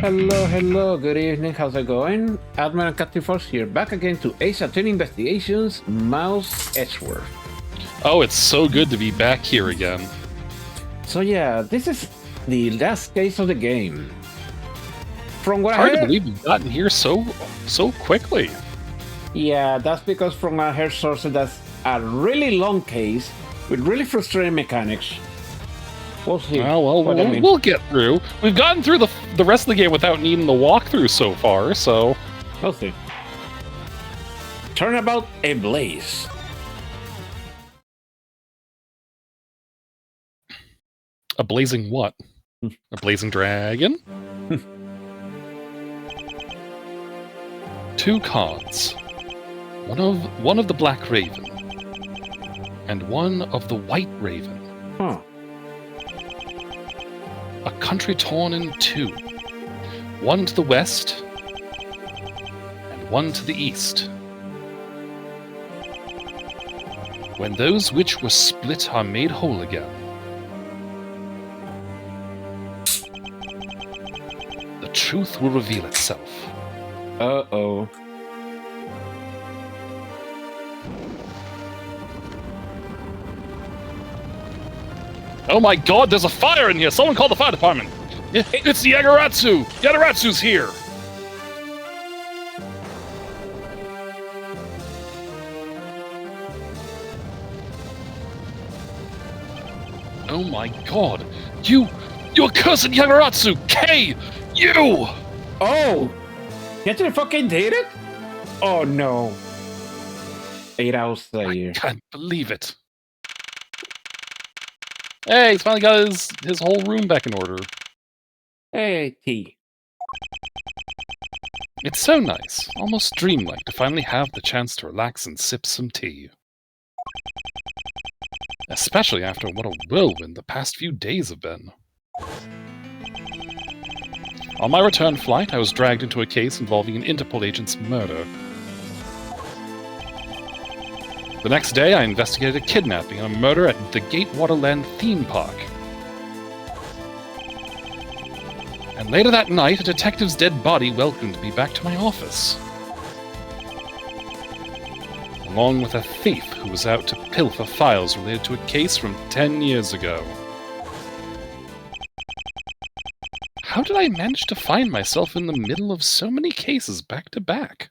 Hello, good evening, how's it going? Admiral Captain Fox here, back again to Ace Attorney Investigations, Mouse Edgeworth. Oh, it's so good to be back here again. So yeah, this is the last case of the game. From what Hard I heard, to believe we've gotten here so quickly. yeah, that's because from I heard sources that's a really long case with really frustrating mechanics. We'll see. We'll get through. We've gotten through the rest of the game without needing the walkthrough so far, so... We'll see. Turnabout ablaze. A blazing what? A blazing dragon? 2 cards. One of the Black Raven. And one of the White Raven. Huh. A country torn in 2. One to the west, and one to the east. When those which were split are made whole again, the truth will reveal itself. Uh-oh. Oh my god, there's a fire in here! Someone call the fire department! It's the Yagaratsu! Yagaratsu's here! Oh my god! You accursed Yagaratsu! K! You! Oh! You actually fucking did it? Oh no. 8 hours later. I can't believe it. Hey, he's finally got his whole room back in order. Hey, T. It's so nice, almost dreamlike, to finally have the chance to relax and sip some tea. Especially after what a whirlwind the past few days have been. On my return flight, I was dragged into a case involving an Interpol agent's murder. The next day, I investigated a kidnapping and a murder at the Gatewaterland theme park. And later that night, a detective's dead body welcomed me back to my office. Along with a thief who was out to pilfer files related to a case from 10 years ago. How did I manage to find myself in the middle of so many cases back to back?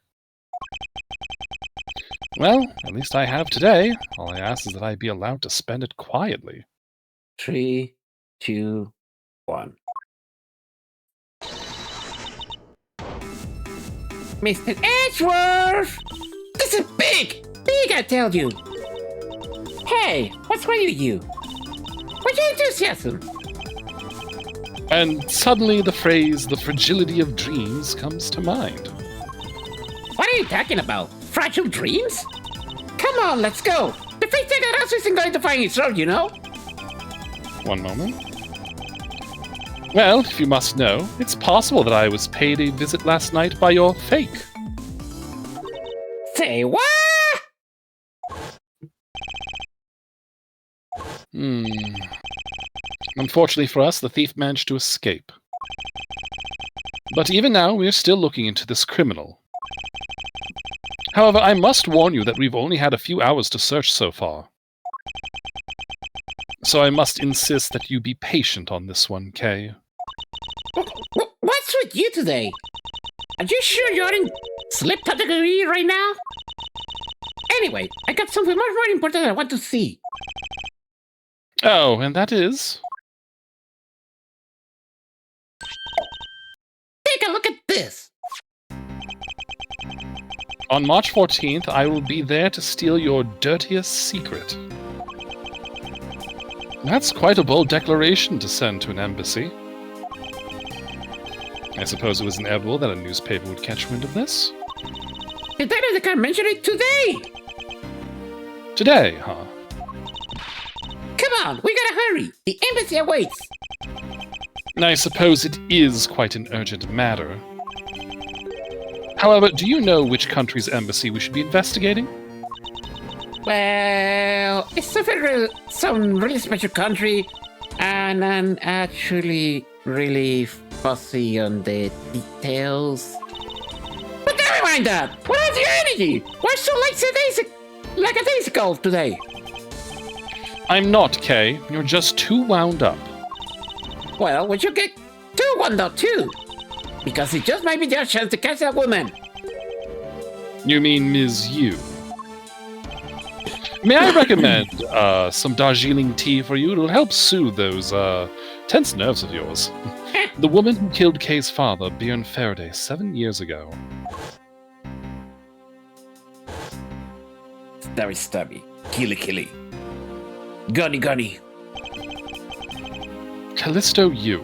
Well, at least I have today. All I ask is that I be allowed to spend it quietly. 3, 2, 1. Mr. Edgeworth! This is big! Big, I tell you! Hey, what's wrong with you? What's your enthusiasm? And suddenly the phrase, the fragility of dreams, comes to mind. What are you talking about? Fragile dreams? Come on, let's go! The fake Yagaratsu isn't going to find his road, you know? One moment. Well, if you must know, it's possible that I was paid a visit last night by your fake. Say what? Unfortunately for us, the thief managed to escape. But even now, we are still looking into this criminal. However, I must warn you that we've only had a few hours to search so far. So I must insist that you be patient on this one, Kay. What's with you today? Are you sure you're in sleep category right now? Anyway, I got something much more important I want to see. Oh, and that is? Take a look at this! On March 14th, I will be there to steal your dirtiest secret. That's quite a bold declaration to send to an embassy. I suppose it was inevitable that a newspaper would catch wind of this? The they can mention it today! Today, huh? Come on, we gotta hurry! The embassy awaits! I suppose it is quite an urgent matter. However, do you know which country's embassy we should be investigating? Well, it's some really special country and an actually really fussy on the details. But never mind that! Where's your energy? Why so like a daisy golf today? I'm not, Kay. You're just too wound up. Well, we should get too wound up too. Because it just might be their chance to catch that woman. You mean Ms. Yu? May I recommend some Darjeeling tea for you? It'll help soothe those tense nerves of yours. The woman who killed Kay's father, Bjorn Faraday, 7 years ago. Stabby stabby. Killy. Gunny. Callisto Yu.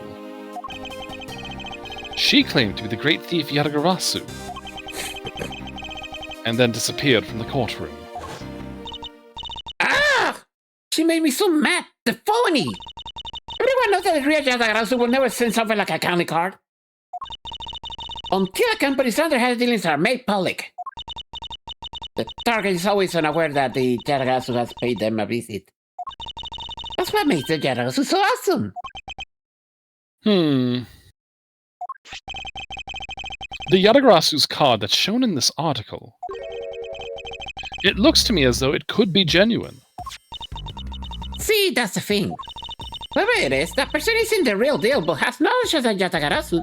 She claimed to be the great thief Yatagarasu, and then disappeared from the courtroom. Ah! She made me so mad. The phony! Everyone knows that the real Yatagarasu will never send something like a county card. Until a company's underhand dealings are made public. The target is always unaware that the Yatagarasu has paid them a visit. That's what makes the Yatagarasu so awesome. The Yatagarasu's card that's shown in this article. It looks to me as though it could be genuine. See, that's the thing. Whoever it is, that person isn't the real deal, but has knowledge of the Yatagarasu.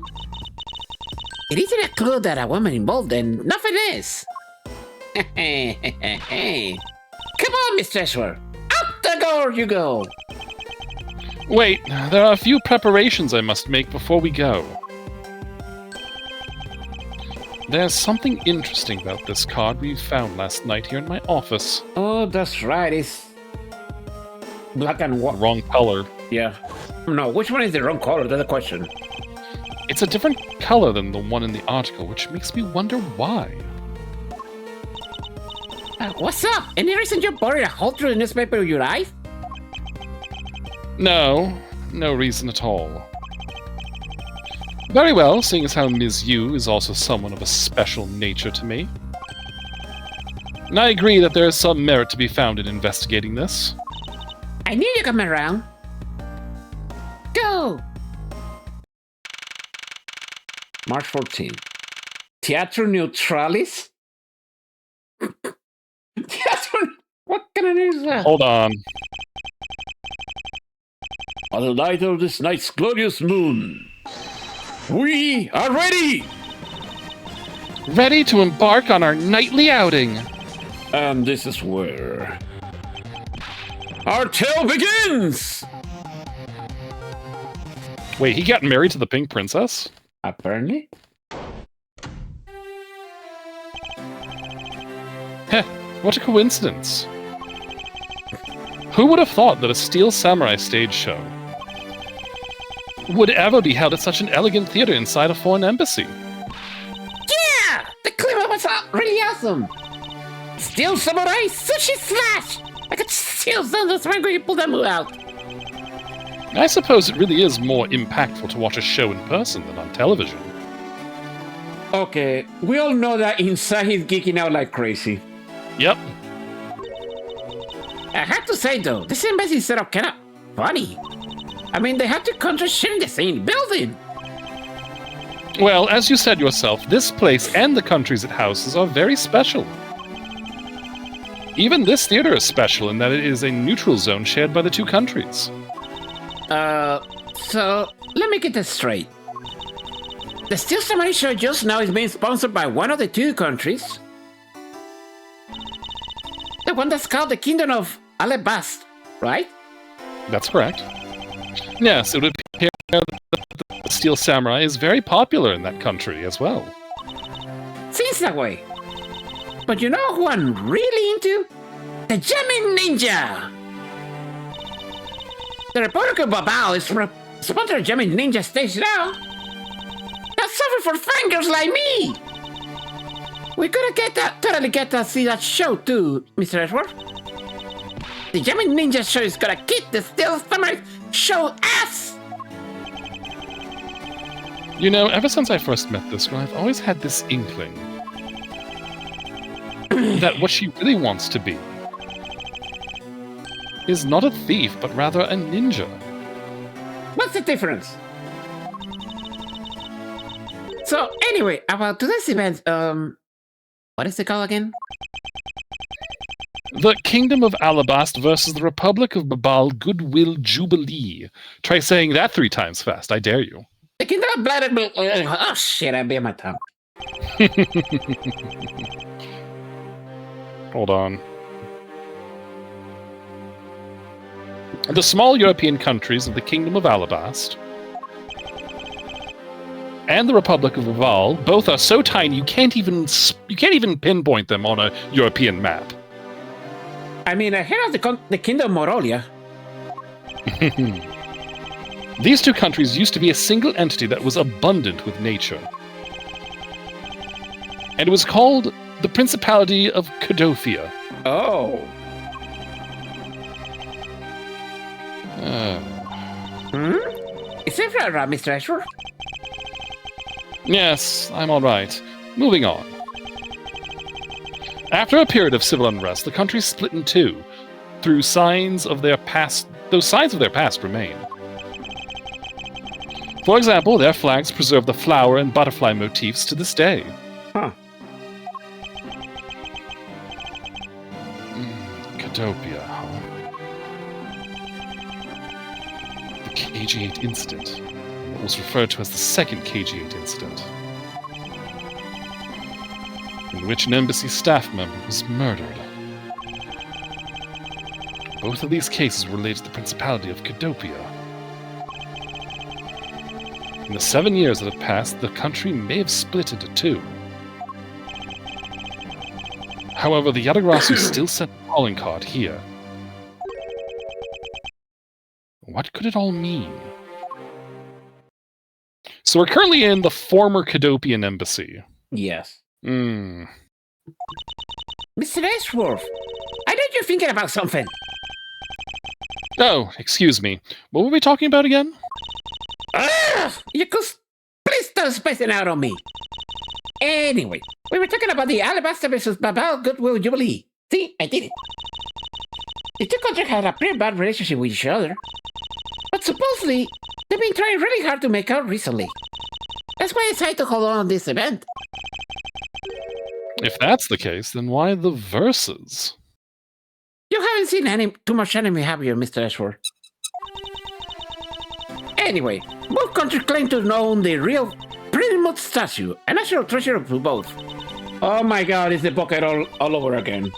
It isn't a clue that a woman involved, and nothing is. Come on, Mr. Edgeworth. Out the door you go. Wait, there are a few preparations I must make before we go. There's something interesting about this card we found last night here in my office. Oh, that's right. It's black and white. Wrong color. Yeah. No, which one is the wrong color? That's the question. It's a different color than the one in the article, which makes me wonder why. What's up? Any reason you buried a hole through the newspaper with your eye? No reason at all. Very well, seeing as how Ms. Yu is also someone of a special nature to me. And I agree that there is some merit to be found in investigating this. I knew you coming around. Go! March 14. Teatro Neutralis? Teatro... What kind of name is that? Hold on. On the night of this night's glorious moon, we are ready! Ready to embark on our nightly outing. And this is where our tale begins! Wait, he got married to the Pink Princess? Apparently. Heh, what a coincidence. Who would have thought that a Steel Samurai stage show would ever be held at such an elegant theater inside a foreign embassy? Yeah! The clip was really awesome! Steel Samurai Sushi Slash! I could still sound the smack when you pull that move out. I suppose it really is more impactful to watch a show in person than on television. Okay, we all know that inside he's geeking out like crazy. Yep. I have to say though, this embassy setup kinda funny. I mean, they have two countries sharing the same building. Well, as you said yourself, this place and the countries it houses are very special. Even this theater is special in that it is a neutral zone shared by the two countries. So, let me get this straight. The Steel Samurai show just now is being sponsored by one of the two countries. The one that's called the Kingdom of Alabast, right? That's correct. Yes, it would appear that the Steel Samurai is very popular in that country as well. Seems that way. But you know who I'm really into? The Jamming Ninja! The Republic of Babao is sponsoring Jamming Ninja stage now. That's something for fangirls like me! We gotta totally get to see that show too, Mr. Edgeworth. The Jamming Ninja show is gonna kick the Steel Samurai show ass! You know, ever since I first met this girl, I've always had this inkling that what she really wants to be is not a thief, but rather a ninja. What's the difference? So, anyway, about today's event, what is it called again? The Kingdom of Alabast versus the Republic of Babal Goodwill Jubilee. Try saying that 3 times fast, I dare you. The Kingdom of Blood. Oh shit! I bit my tongue. Hold on. The small European countries of the Kingdom of Alabast and the Republic of Babal both are so tiny you can't even pinpoint them on a European map. I mean, I heard of the Kingdom of Morolia. These 2 countries used to be a single entity that was abundant with nature. And it was called the Principality of Cadofia. Oh. Is that right, Mr. Edgeworth? Yes, I'm all right. Moving on. After a period of civil unrest, the country split in 2, through signs of their past. Those signs of their past remain. For example, their flags preserve the flower and butterfly motifs to this day. Huh. Cadopia, huh? The KG-8 incident. What was referred to as the second KG-8 incident, in which an embassy staff member was murdered. Both of these cases relate to the Principality of Cadopia. In the 7 years that have passed, the country may have split into 2. However, the Yadagrasu still sent a calling card here. What could it all mean? So we're currently in the former Cadopian embassy. Yes. Hmm. Mr. Edgeworth, I know you're thinking about something. Oh, excuse me. What were we talking about again? You could please stop spacing out on me. Anyway, we were talking about the Alabaster versus Babal Goodwill Jubilee. See, I did it. The 2 countries had a pretty bad relationship with each other. But supposedly, they've been trying really hard to make out recently. That's why I decided to hold on this event. If that's the case, then why the verses? You haven't seen too much anime, have you, Mr. Edgeworth? Anyway, both countries claim to own the real Primus statue, a national treasure of both. Oh my god, it's the bucket all over again.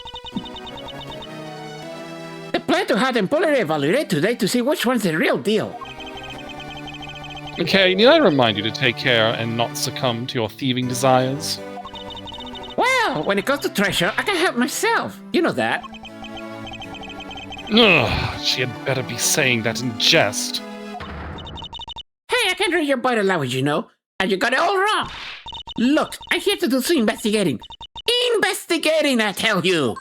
They plan to have them fully evaluate today to see which one's the real deal. Okay, need I remind you to take care and not succumb to your thieving desires? Well, when it comes to treasure, I can help myself. You know that. Ugh, she had better be saying that in jest. Hey, I can read your body language, you know. And you got it all wrong. Look, I'm here to do some investigating. Investigating, I tell you.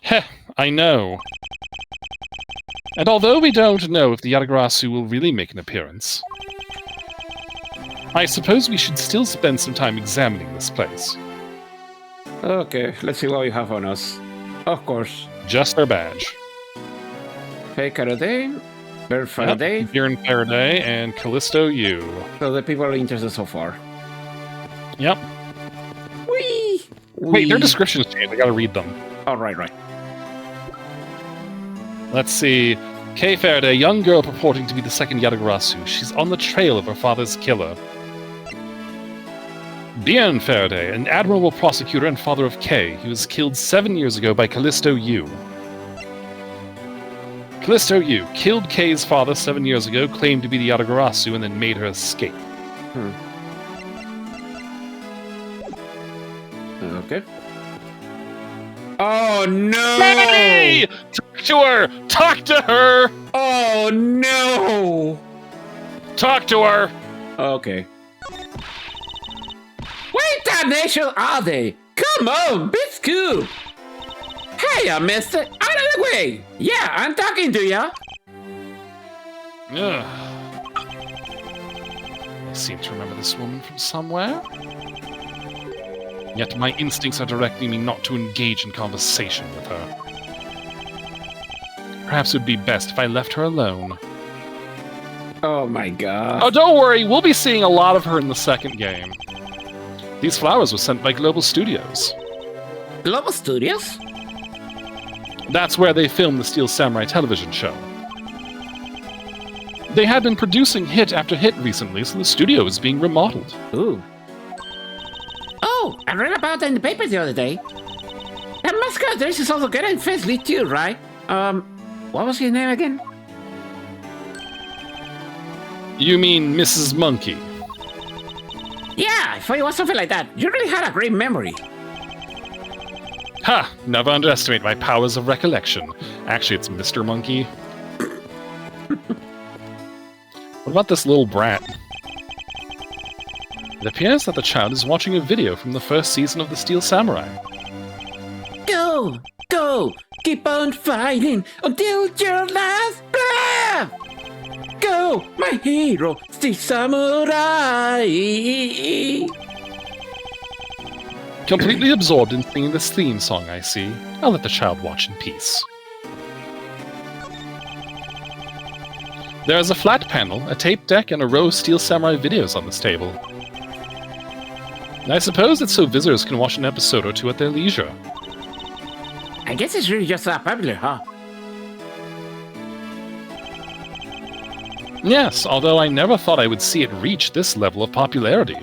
Heh, I know. And although we don't know if the Yadagrasu will really make an appearance, I suppose we should still spend some time examining this place. Okay, let's see what you have on us. Of course. Just our badge. Hey, Faraday. Bird Faraday. Yep, Bjorn Faraday and Callisto U. So the people are interested so far. Yep. Whee! Wait, their descriptions changed. I gotta read them. Oh, right. Let's see. Kay Faraday, young girl purporting to be the second Yadagrasu. She's on the trail of her father's killer. Bjorn Faraday, an admirable prosecutor and father of Kay. He was killed 7 years ago by Callisto U. Callisto U killed Kay's father 7 years ago, claimed to be the Yadagrasu, and then made her escape. Okay. Oh, no! Hey! Talk to her! Talk to her! Oh, no! Talk to her! Okay. Where damnation are they? Come on, be cool! Hey, mister! Out of the way! Yeah, I'm talking to ya! Ugh. I seem to remember this woman from somewhere. Yet my instincts are directing me not to engage in conversation with her. Perhaps it would be best if I left her alone. Oh my god. Oh, don't worry, we'll be seeing a lot of her in the second game. These flowers were sent by Global Studios. Global Studios? That's where they filmed the Steel Samurai television show. They had been producing hit after hit recently, so the studio is being remodeled. Ooh. Oh, I read about that in the paper the other day. That mascot dress is also good in Fesley too, right? What was his name again? You mean Mrs. Monkey? Yeah, I thought it was something like that. You really had a great memory. Ha! Never underestimate my powers of recollection. Actually, it's Mr. Monkey. What about this little brat? It appears that the child is watching a video from the first season of the Steel Samurai. Go! Go! Keep on fighting until your last breath! Go! My hero, Steel Samurai! Completely absorbed in singing this theme song, I see. I'll let the child watch in peace. There is a flat panel, a tape deck, and a row of Steel Samurai videos on this table. I suppose it's so visitors can watch an episode or two at their leisure. I guess it's really just that popular, huh? Yes, although I never thought I would see it reach this level of popularity.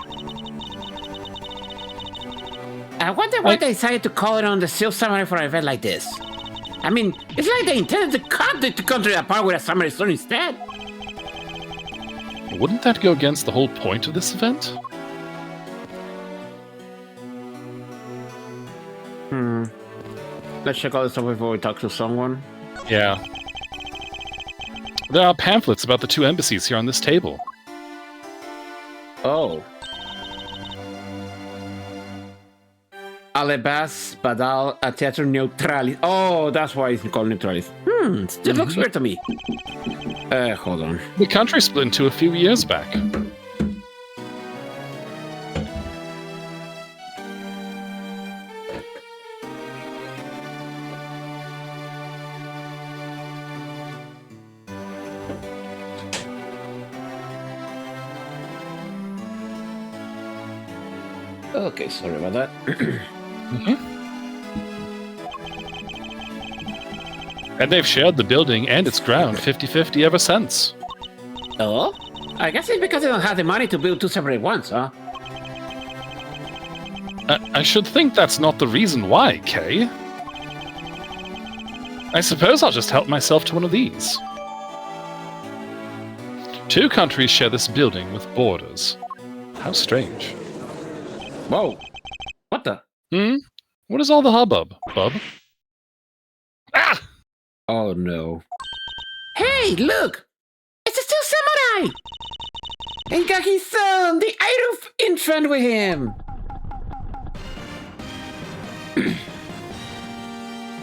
I wonder why they decided to call it on the Steel Samurai for an event like this. I mean, it's like they intended to cut the country apart with a samurai sword instead. Wouldn't that go against the whole point of this event? Let's check all this stuff before we talk to someone. Yeah. There are pamphlets about the two embassies here on this table. Oh. Alebas, Badal, a Teatro Neutralis. Oh, that's why it's called Neutralis. It looks weird to me. Hold on. The country split into a few years back. Okay, sorry about that. And they've shared the building and its ground 50-50 ever since. Oh? I guess it's because they don't have the money to build two separate ones, huh? I should think that's not the reason why, Kay. I suppose I'll just help myself to one of these. Two countries share this building with borders. How strange. Whoa. What the? What is all the hubbub, bub? Ah! Oh no. Hey, look! It's a Steel Samurai! And got his son, the Iruf infant with him!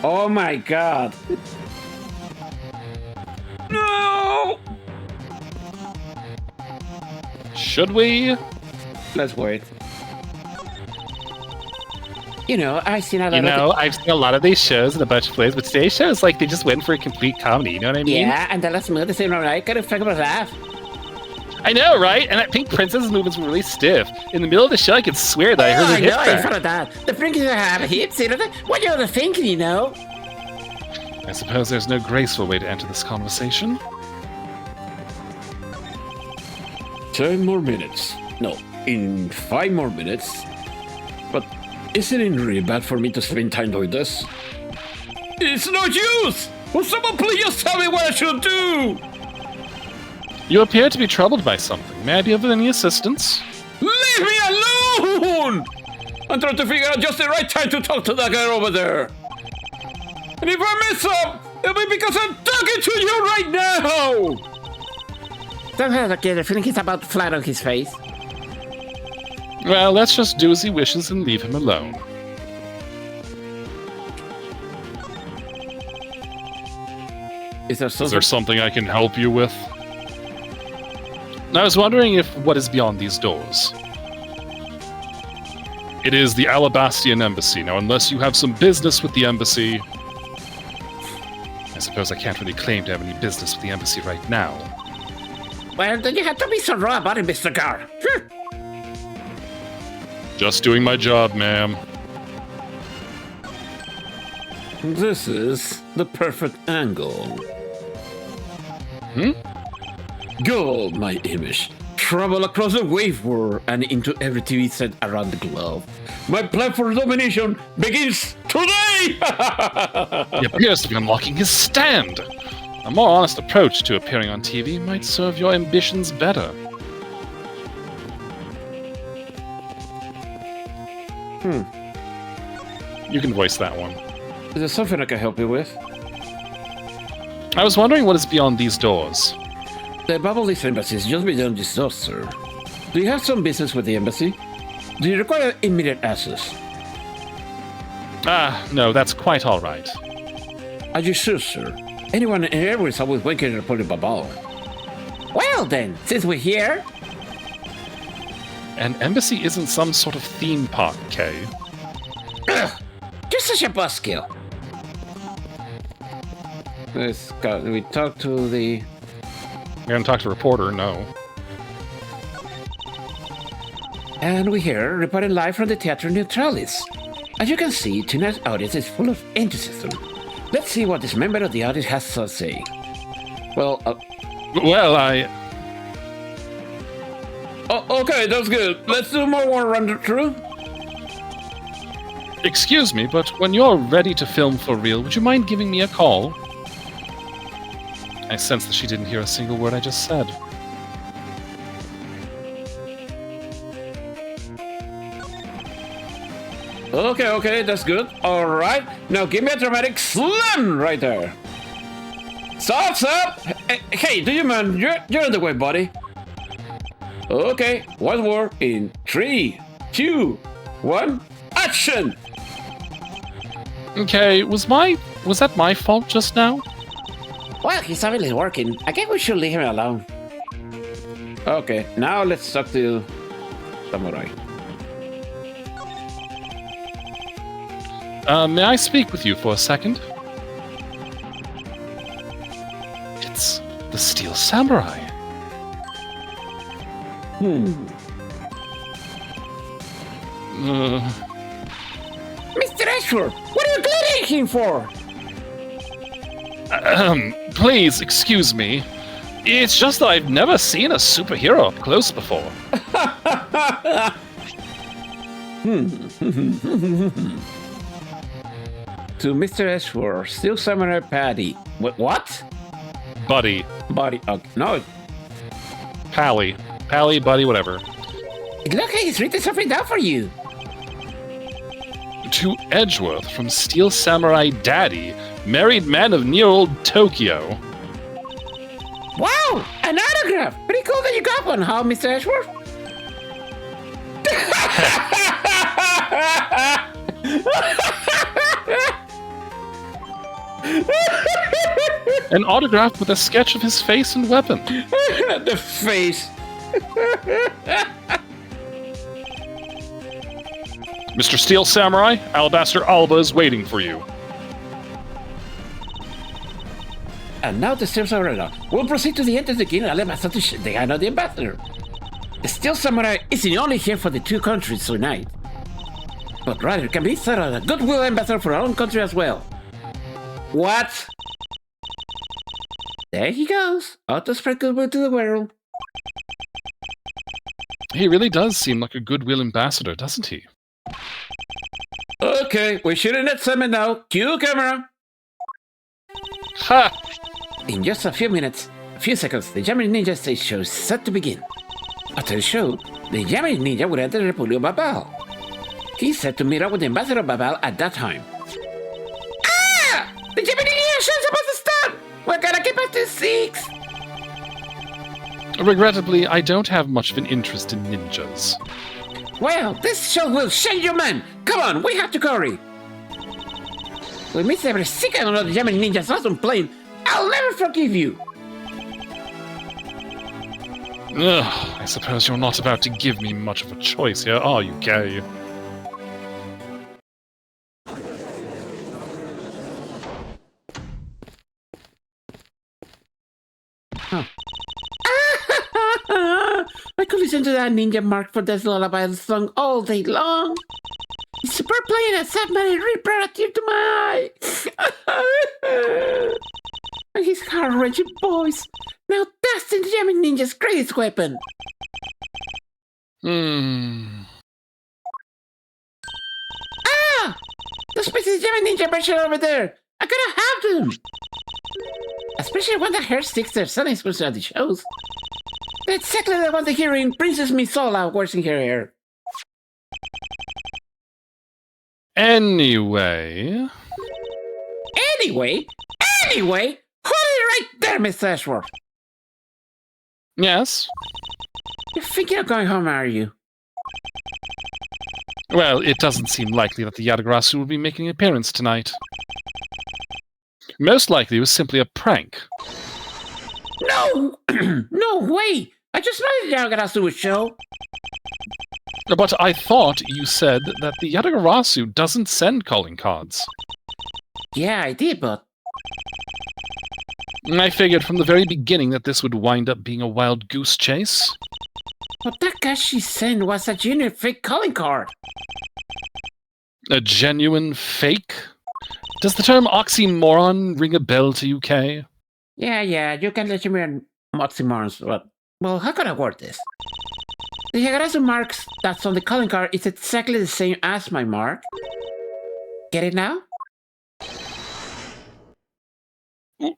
Oh my god. No! Should we? Let's wait. You know, I've seen a lot I've seen a lot of these shows and a bunch of plays, but today's show is like they just went for a complete comedy, you know what I mean? Yeah, and the last move, the same right, kind of talk about that. I know, right? And that Pink Princess's movements were really stiff. In the middle of the show, I could swear that I heard her hips I there. thought of that. The princess have hips, you know? What you're thinking, you know? I suppose there's no graceful way to enter this conversation. 10 more minutes. No, in 5 more minutes. But isn't it really bad for me to spend time doing this? It's no use! Will someone please just tell me what I should do? You appear to be troubled by something. May I be of any assistance? Leave me alone! I'm trying to figure out just the right time to talk to that guy over there. And if I mess up, it'll be because I'm talking to you right now! Don't have a kid. I think he's about to flat on his face. Well, let's just do as he wishes and leave him alone. Is there something I can help you with? I was wondering if what is beyond these doors. It is the Alabastian Embassy. Now, unless you have some business with the embassy... I suppose I can't really claim to have any business with the embassy right now. Well, then you have to be so raw about it, Mr. Gar. Sure. Just doing my job, ma'am. This is the perfect angle. Go, my image. Travel across the wave world and into every TV set around the globe. My plan for domination begins today! He appears to be unlocking his stand. A more honest approach to appearing on TV might serve your ambitions better. You can voice that one. Is there something I can help you with? I was wondering what is beyond these doors. The Bubbly's embassy is just beyond this door, sir. Do you have some business with the embassy? Do you require immediate access? No, that's quite all right. Are you sure, sir? Anyone in Edgeworth is always waiting to report Babal. Well then, since we're here... An embassy isn't some sort of theme park, Kay. You're such a buzzkill. We talked to the... You're gonna talk to a reporter? No. And we're here, reporting live from the Teatro Neutralis. As you can see, tonight's audience is full of enthusiasm. Let's see what this member of the audience has to say. Well, Oh, okay, that's good. Let's do more one run through. Excuse me, but when you're ready to film for real, would you mind giving me a call? I sense that she didn't hear a single word I just said. Okay, that's good. Alright, now give me a dramatic slam right there. Stop! Hey, do you man? You're in the way, buddy. Okay, one more in 3, 2, 1, action! Okay, was that my fault just now? Well, he's not really working. I guess we should leave him alone. Okay, now let's talk to Samurai. May I speak with you for a second? It's the Steel Samurai. Mr. Edgeworth, what are you glaring him for? Please, excuse me. It's just that I've never seen a superhero up close before. To Mr. Edgeworth, Steel Samurai Paddy. What? Buddy. Buddy. No. Pally, buddy, whatever. It looks like he's written something down for you. To Edgeworth from Steel Samurai Daddy, married man of near old Tokyo. Wow! An autograph! Pretty cool that you got one, huh, Mr. Edgeworth? An autograph with a sketch of his face and weapon. The face. Mr. Steel Samurai, Alabaster Alba is waiting for you. And now the steps are ready. We'll proceed to the entrance again and let Master to shake the hand of the ambassador. The Steel Samurai isn't only here for the two countries tonight, but rather can be thought of a goodwill ambassador for our own country as well. What? There he goes. Out to spread goodwill to the world. He really does seem like a goodwill ambassador, doesn't he? Okay, we're shooting at summit now. Cue camera. Ha! In just a few seconds, the Japanese Ninja stage show is set to begin. After the show, the Japanese Ninja will enter the Republic of Babal. He's set to meet up with the ambassador of Babal at that time. Ah! The Japanese Ninja show is about to start! We're gonna get back to 6! Regrettably, I don't have much of an interest in ninjas. Well, this show will change your man! Come on, we have to hurry! We miss every second of the Japanese Ninja's awesome plane. I'll never forgive you! Ugh, I suppose you're not about to give me much of a choice here, are you, Kay? ninja mark for this lullaby song all day long. It's super playing a submarine reparative to my eye. And his heart-wrenching voice. Now that's the Jamming Ninja's greatest weapon. Ah! The Space Jamming Ninja version over there. I gotta have them. Especially when the hair sticks their sun exclusive at the shows. That's exactly the one to hear in Princess Misola washing her hair. Anyway, hold it right there, Miss Edgeworth. yes. You're thinking of going home, are you? Well, it doesn't seem likely that the Yatagarasu will be making an appearance tonight. Most likely it was simply a prank. No! No way! I just wanted Yatagarasu would show. But I thought you said that the Yatagarasu doesn't send calling cards. Yeah, I did, but... I figured from the very beginning that this would wind up being a wild goose chase. But that guy she sent was a genuine fake calling card. A genuine fake? Does the term oxymoron ring a bell to you, Kay? Yeah, you can let me on oxymorons, but... Well, how can I word this? The Yagarasu marks that's on the calling card is exactly the same as my mark. Get it now?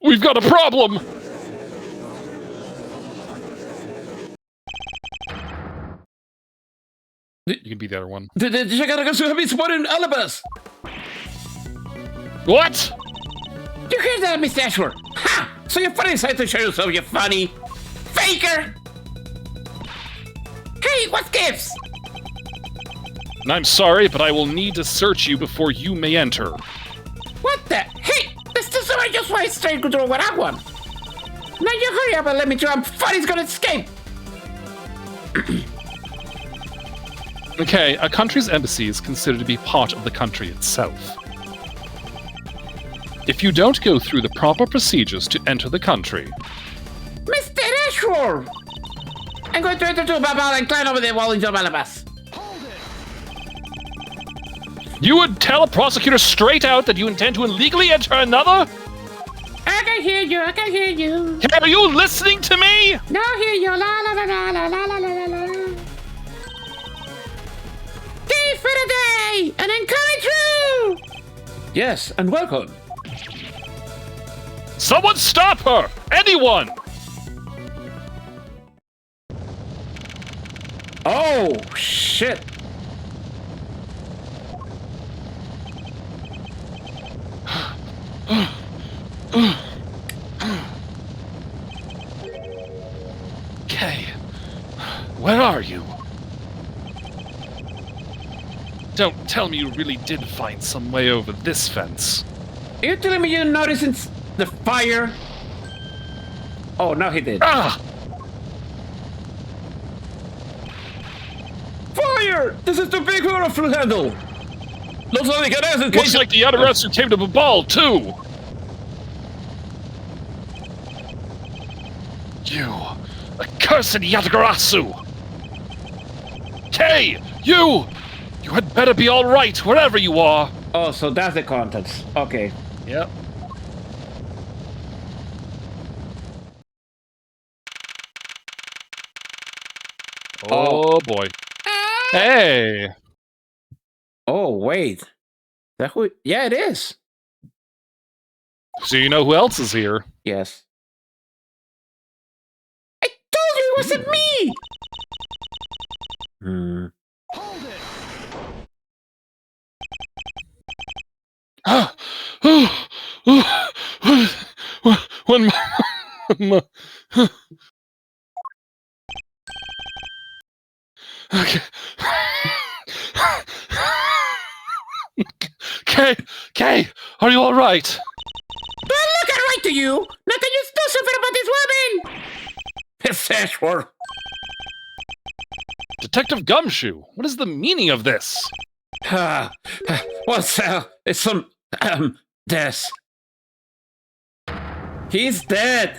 We've got a problem! You can be the other one. The Yagarasu have been spotted in Alabas! What? You hear that, Miss Edgeworth? Ha! So you finally decided to show yourself, you funny faker! Hey, what gives? I'm sorry, but I will need to search you before you may enter. What the? Hey, this is so I just went straight to what I want. Now you hurry up and let me through. I'm funny's gonna escape. Okay, a country's embassy is considered to be part of the country itself. If you don't go through the proper procedures to enter the country... Mr. Edgeworth! I'm going to enter to Babal and climb over the wall into Balabas. You would tell a prosecutor straight out that you intend to illegally enter another? I can hear you. Are you listening to me? No, hear you. La la la la la la la la la. Day for the day, and I'm coming through. Yes, and welcome. Someone stop her! Anyone! Oh, shit. Kay, where are you? Don't tell me you really did find some way over this fence. Are you telling me you noticed the fire? Oh, no, he did. Ah! Fire! This is the big hurrah full handle! Looks like it has Looks like the Yatagarasu came to Babal, too! You accursed Yatagarasu! Kay! You had better be alright, wherever you are! Oh, so that's the contents. Okay. Yep. Oh boy. Hey! Oh, wait. That who? Yeah, it is. So you know who else is here? Yes. I told you it wasn't me! Hold it! When okay. Kay, are you all right? Do I look right to you? Now can you do something about this woman? Miss Edgeworth. Detective Gumshoe, what is the meaning of this? What's it's some death. He's dead.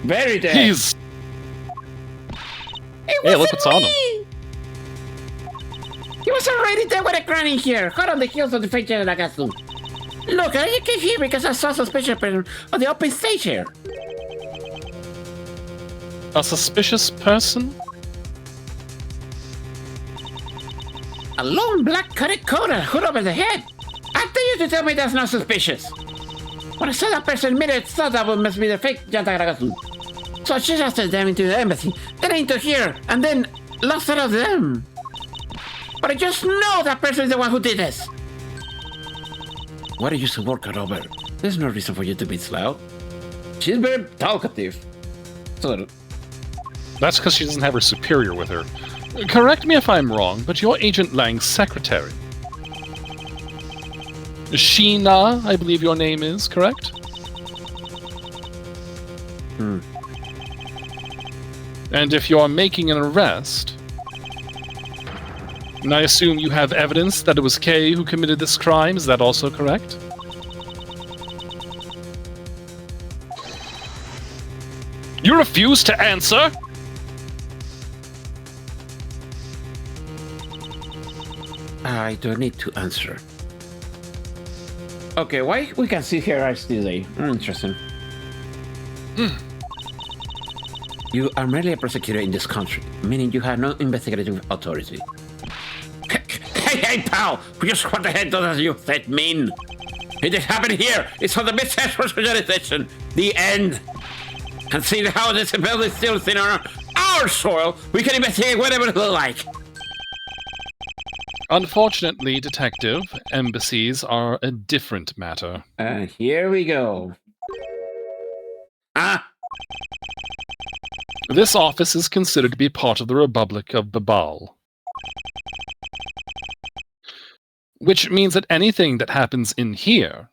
Very dead. Hey, look what's on him. He was already there with a granny here, hot on the heels of the fake Nagasu. Look, I came here because I saw a suspicious person on the open stage here. A suspicious person? A long black cutted coat and a hood over the head. I tell you to tell me that's not suspicious. When I saw that person immediately thought that one must be the fake Nagasu. So I just them into the embassy, then into here, and then lost sight of them. But I just know that person is the one who did this. Why do you used to work her over? There's no reason for you to be slow. She's very talkative. So That's because she doesn't have her superior with her. Correct me if I'm wrong, but you're Agent Lang's secretary. Sheena, I believe your name is, correct? And if you're making an arrest, and I assume you have evidence that it was Kay who committed this crime, is that also correct? You refuse to answer? I don't need to answer. Okay, why we can see her eyes today? Interesting. You are merely a prosecutor in this country, meaning you have no investigative authority. Hey, pal! What the heck does you that mean? It is happening here! It's on the business organization! The end! And seeing how this building is still thin on our soil, we can investigate whatever we like! Unfortunately, Detective, embassies are a different matter. And here we go. This office is considered to be part of the Republic of Babal. Which means that anything that happens in here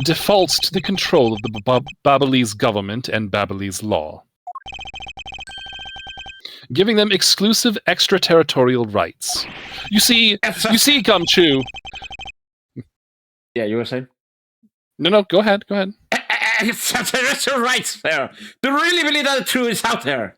defaults to the control of the Babalese government and Babalese law, giving them exclusive extraterritorial rights. You see, Gumshoe. Yeah, you were saying? No, go ahead. Extraterrestrial rights there. Do you really believe that the truth is out there?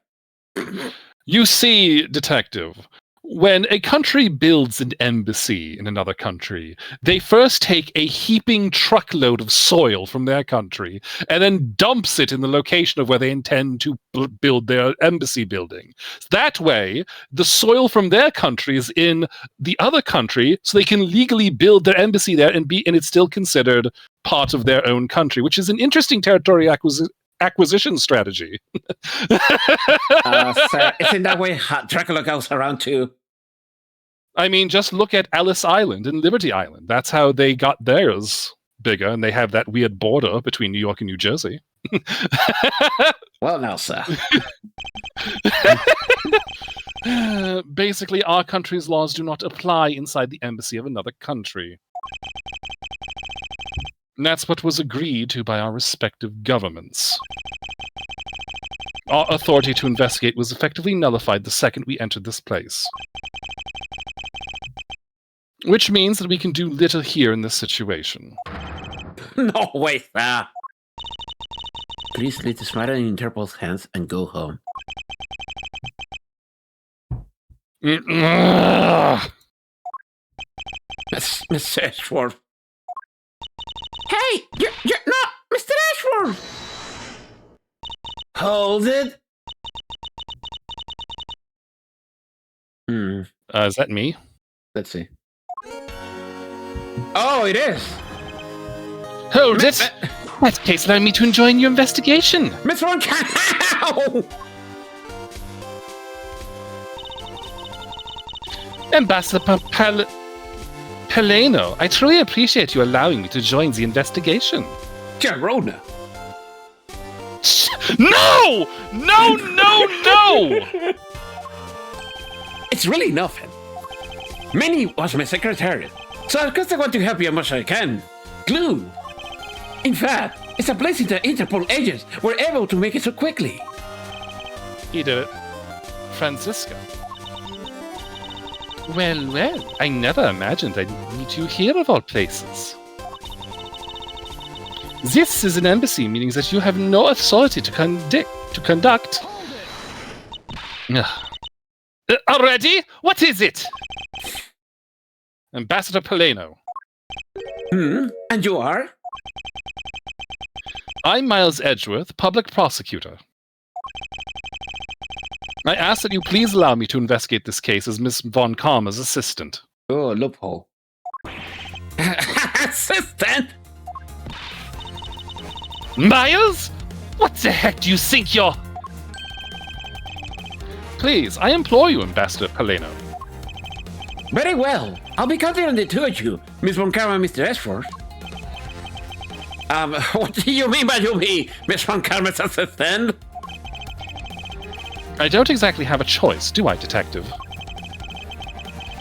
You see, Detective, when a country builds an embassy in another country, they first take a heaping truckload of soil from their country and then dumps it in the location of where they intend to build their embassy building. That way, the soil from their country is in the other country, so they can legally build their embassy there and it's still considered part of their own country, which is an interesting territory acquisition strategy. Sir, isn't that way Dracula goes around too? I mean, just look at Ellis Island and Liberty Island. That's how they got theirs bigger, and they have that weird border between New York and New Jersey. Well, now, sir. Basically, our country's laws do not apply inside the embassy of another country. And that's what was agreed to by our respective governments. Our authority to investigate was effectively nullified the second we entered this place. Which means that we can do little here in this situation. No way, sir. Please leave this matter in Interpol's hands and go home. Mr. Edgeworth. Hey! You're not Mr. Edgeworth! Hold it! Is that me? Let's see. Oh, it is! Hold it! In that case, allow me to join your investigation. Miss One Cow! Ambassador Peleno, I truly appreciate you allowing me to join the investigation. Gerona! No! No! It's really nothing. Minnie was my secretary, so of course I want to help you as much as I can. Glue! In fact, it's a blessing that Interpol agents were able to make it so quickly. He did it. Francisca. Well, I never imagined I'd meet you here of all places. This is an embassy, meaning that you have no authority to conduct Already? What is it? Ambassador Paleno. And you are? I'm Miles Edgeworth, public prosecutor. I ask that you please allow me to investigate this case as Miss Von Karma's assistant. Oh, loophole. Assistant? Miles? What the heck do you think you're... Please, I implore you, Ambassador Paleno. Very well. I'll be counting on the two of you, Miss Von Karma and Mr. Edgeworth. What do you mean by you be Miss Von Karma's assistant? I don't exactly have a choice, do I, Detective?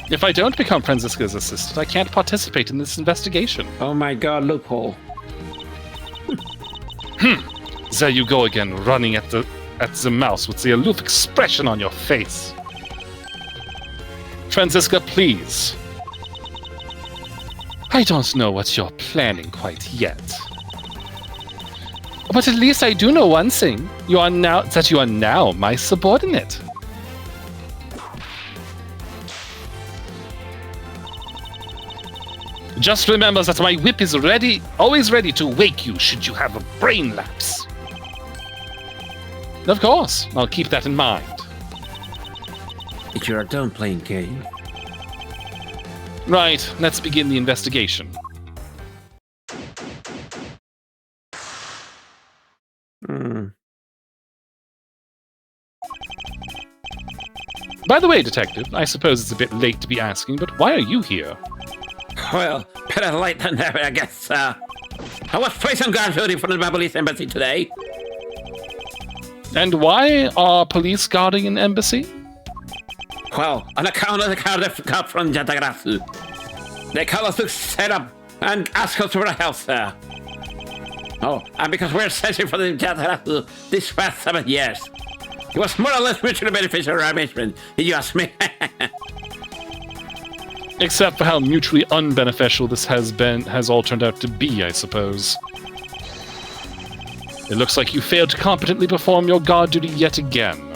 If I don't become Franziska's assistant, I can't participate in this investigation. Oh my god, loophole. There you go again, running at the mouse with the aloof expression on your face. Franziska, please. I don't know what you're planning quite yet. But at least I do know one thing. You are now my subordinate. Just remember that my whip is always ready to wake you should you have a brain lapse. Of course, I'll keep that in mind. You're done playing game. Right, let's begin the investigation. By the way, Detective, I suppose it's a bit late to be asking, but why are you here? Well, better late than never, I guess. I was placed guard duty for the Babylese embassy today. And why are police guarding an embassy? Well, on account of the car that got from Jatagrasu. They call us to set up and ask us for help, sir. Oh, and because we're searching for the Jatagrasu this past 7 years. It was more or less mutually beneficial arrangement, if you ask me. Except for how mutually unbeneficial this has all turned out to be, I suppose. It looks like you failed to competently perform your guard duty yet again.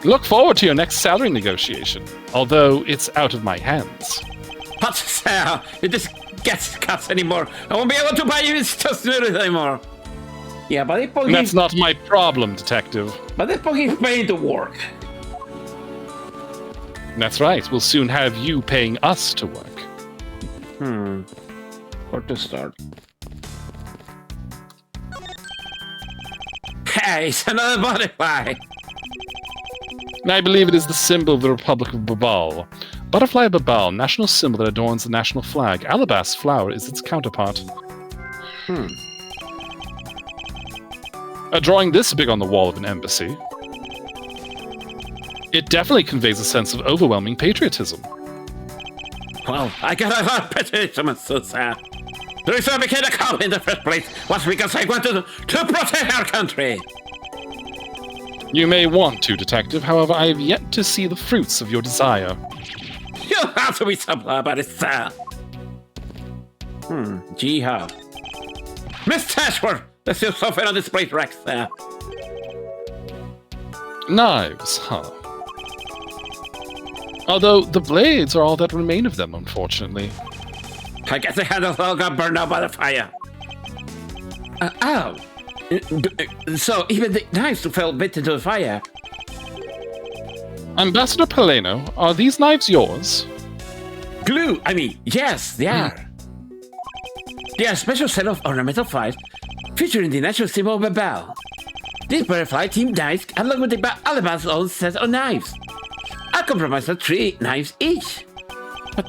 Look forward to your next salary negotiation, although it's out of my hands. But, sir, if this gets cut anymore, I won't be able to buy you this just anymore. Yeah, but this buggy... That's not my problem, Detective. But this buggy is made to work. That's right. We'll soon have you paying us to work. Where to start? Hey, it's another butterfly. I believe it is the symbol of the Republic of Babal. Butterfly of Babal, national symbol that adorns the national flag. Alabaster flower is its counterpart. A drawing this big on the wall of an embassy. It definitely conveys a sense of overwhelming patriotism. Well, I got a lot of patriotism, so sad. The reason I became a cop in the first place was because I wanted to protect our country. You may want to, Detective. However, I have yet to see the fruits of your desire. You have to be something about it, sir. Gee, how? Miss Edgeworth, let's do something on this plate rack, sir. Knives, huh? Although the blades are all that remain of them, unfortunately. I guess the handles all got burned out by the fire. So even the knives fell bit into the fire. Ambassador Paleno, are these knives yours? Glue! Yes, they are. They are a special set of ornamental files featuring the national symbol of Babel. These butterfly themed knives, along with the alabaster own set of knives, are comprised of 3 knives each. But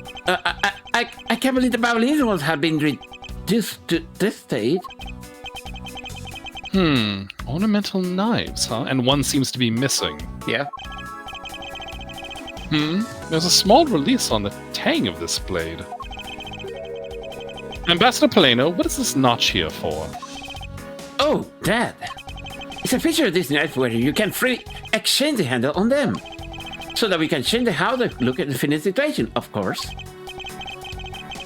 I can't believe the Babylonian ones have been reduced to this state. Ornamental knives, huh? And one seems to be missing. Yeah. There's a small release on the tang of this blade. Ambassador Paleno, what is this notch here for? Oh, that. It's a feature of this knife where you can freely exchange the handle on them. So that we can change how they look at the finished situation, of course.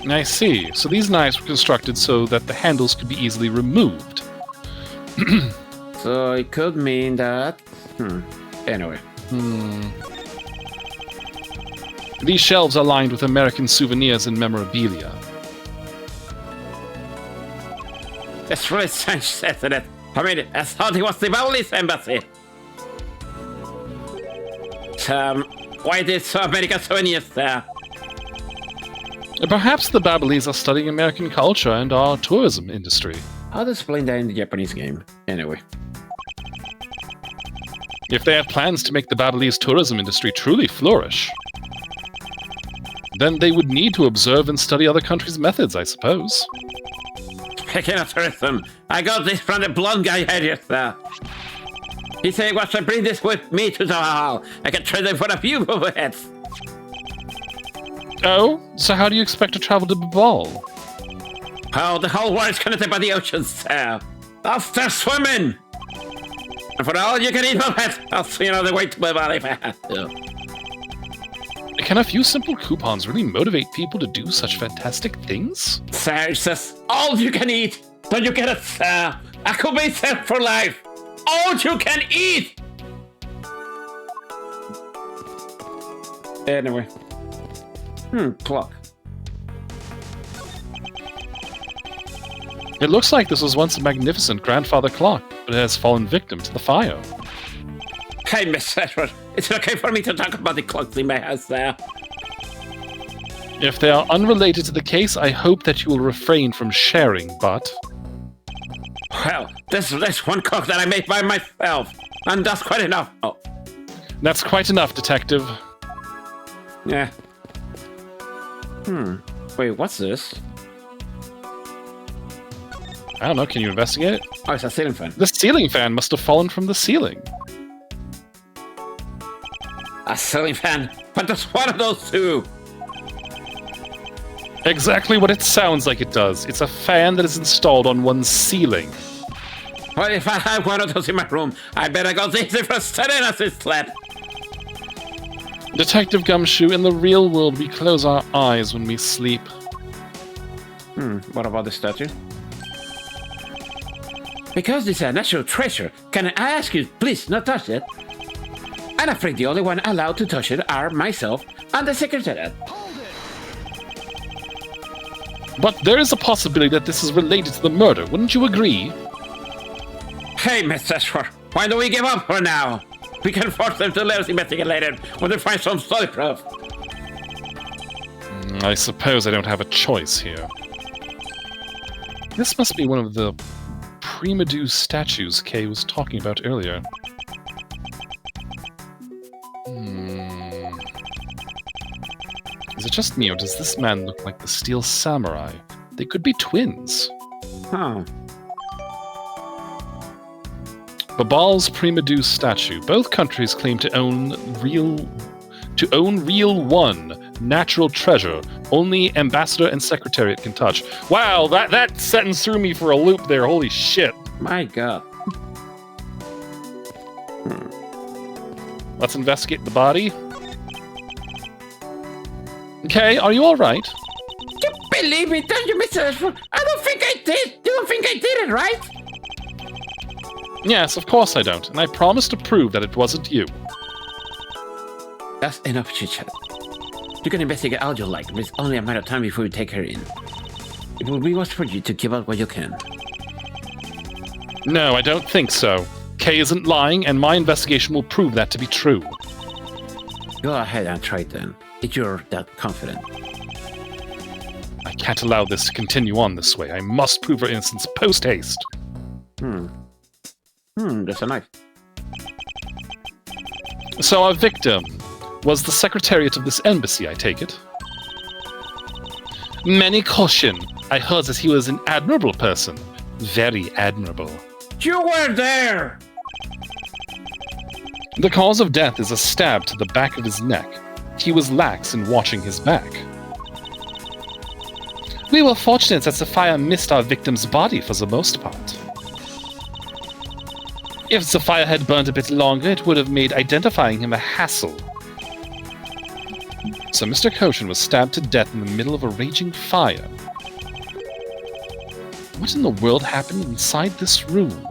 I see. So these knives were constructed so that the handles could be easily removed. So it could mean that... Anyway. These shelves are lined with American souvenirs and memorabilia. It's really strange, isn't it? I mean, I thought it was the Bowley's embassy. Why did so American souvenirs there? Perhaps the Babalese are studying American culture and our tourism industry. How to explain that in the Japanese game? Anyway. If they have plans to make the Babalese tourism industry truly flourish, then they would need to observe and study other countries' methods, I suppose. Speaking of tourism, I got this from the blonde guy here, sir. He said, "Watch, I bring this with me to the hall. I can trade it for a few overheads." Oh, so how do you expect to travel to Babal? Oh, the whole world is connected by the ocean, sir. I'll start swimming. And for all you can eat overhead, I'll see another way to Babal if I have to. Can a few simple coupons really motivate people to do such fantastic things? Sir, it says, all you can eat. Don't you get it, sir? I could be set for life. All you can eat! Anyway. Clock. It looks like this was once a magnificent grandfather clock, but it has fallen victim to the fire. Hey, Miss Edgeworth, is it okay for me to talk about the clocks in my house there? If they are unrelated to the case, I hope that you will refrain from sharing, but... Well, there's one clock that I made by myself, and that's quite enough. Oh. That's quite enough, Detective. Yeah. Wait, what's this? I don't know, can you investigate it? Oh, it's a ceiling fan. The ceiling fan must have fallen from the ceiling. A ceiling fan? But there's one of those two! Exactly what it sounds like it does. It's a fan that is installed on one's ceiling. Well, if I have one of those in my room, I better go this for studying as it's slept. Detective Gumshoe, in the real world, we close our eyes when we sleep. What about the statue? Because this is a natural treasure, can I ask you, please, not touch it? I'm afraid the only one allowed to touch it are myself and the Secretariat. But there is a possibility that this is related to the murder, wouldn't you agree? Hey, Miss Edgeworth, why don't we give up for now? We can force them to let us investigate later when they find some solid proof. I suppose I don't have a choice here. This must be one of the prima due statues Kay was talking about earlier. Is it just me, or does this man look like the Steel Samurai? They could be twins. Huh. Babal's prima due statue. Both countries claim to own real one natural treasure. Only ambassador and secretariat can touch. Wow, that sentence threw me for a loop there. Holy shit. My god. Let's investigate the body. Okay, are you alright? You believe me, don't you, Mr. Edgeworth? I don't think I did. You don't think I did it, right? Yes, of course I don't, and I promise to prove that it wasn't you. That's enough chit-chat. You can investigate all you like, but it's only a matter of time before you take her in. It will be worse for you to give out what you can. No, I don't think so. Kay isn't lying, and my investigation will prove that to be true. Go ahead and try it then, if you're that confident. I can't allow this to continue on this way. I must prove her innocence post-haste. There's a knife. So our victim was the secretariat of this embassy, I take it? Many caution. I heard that he was an admirable person. Very admirable. You were there! The cause of death is a stab to the back of his neck. He was lax in watching his back. We were fortunate that the fire missed our victim's body for the most part. If the fire had burned a bit longer, it would have made identifying him a hassle. So Mr. Koshin was stabbed to death in the middle of a raging fire. What in the world happened inside this room?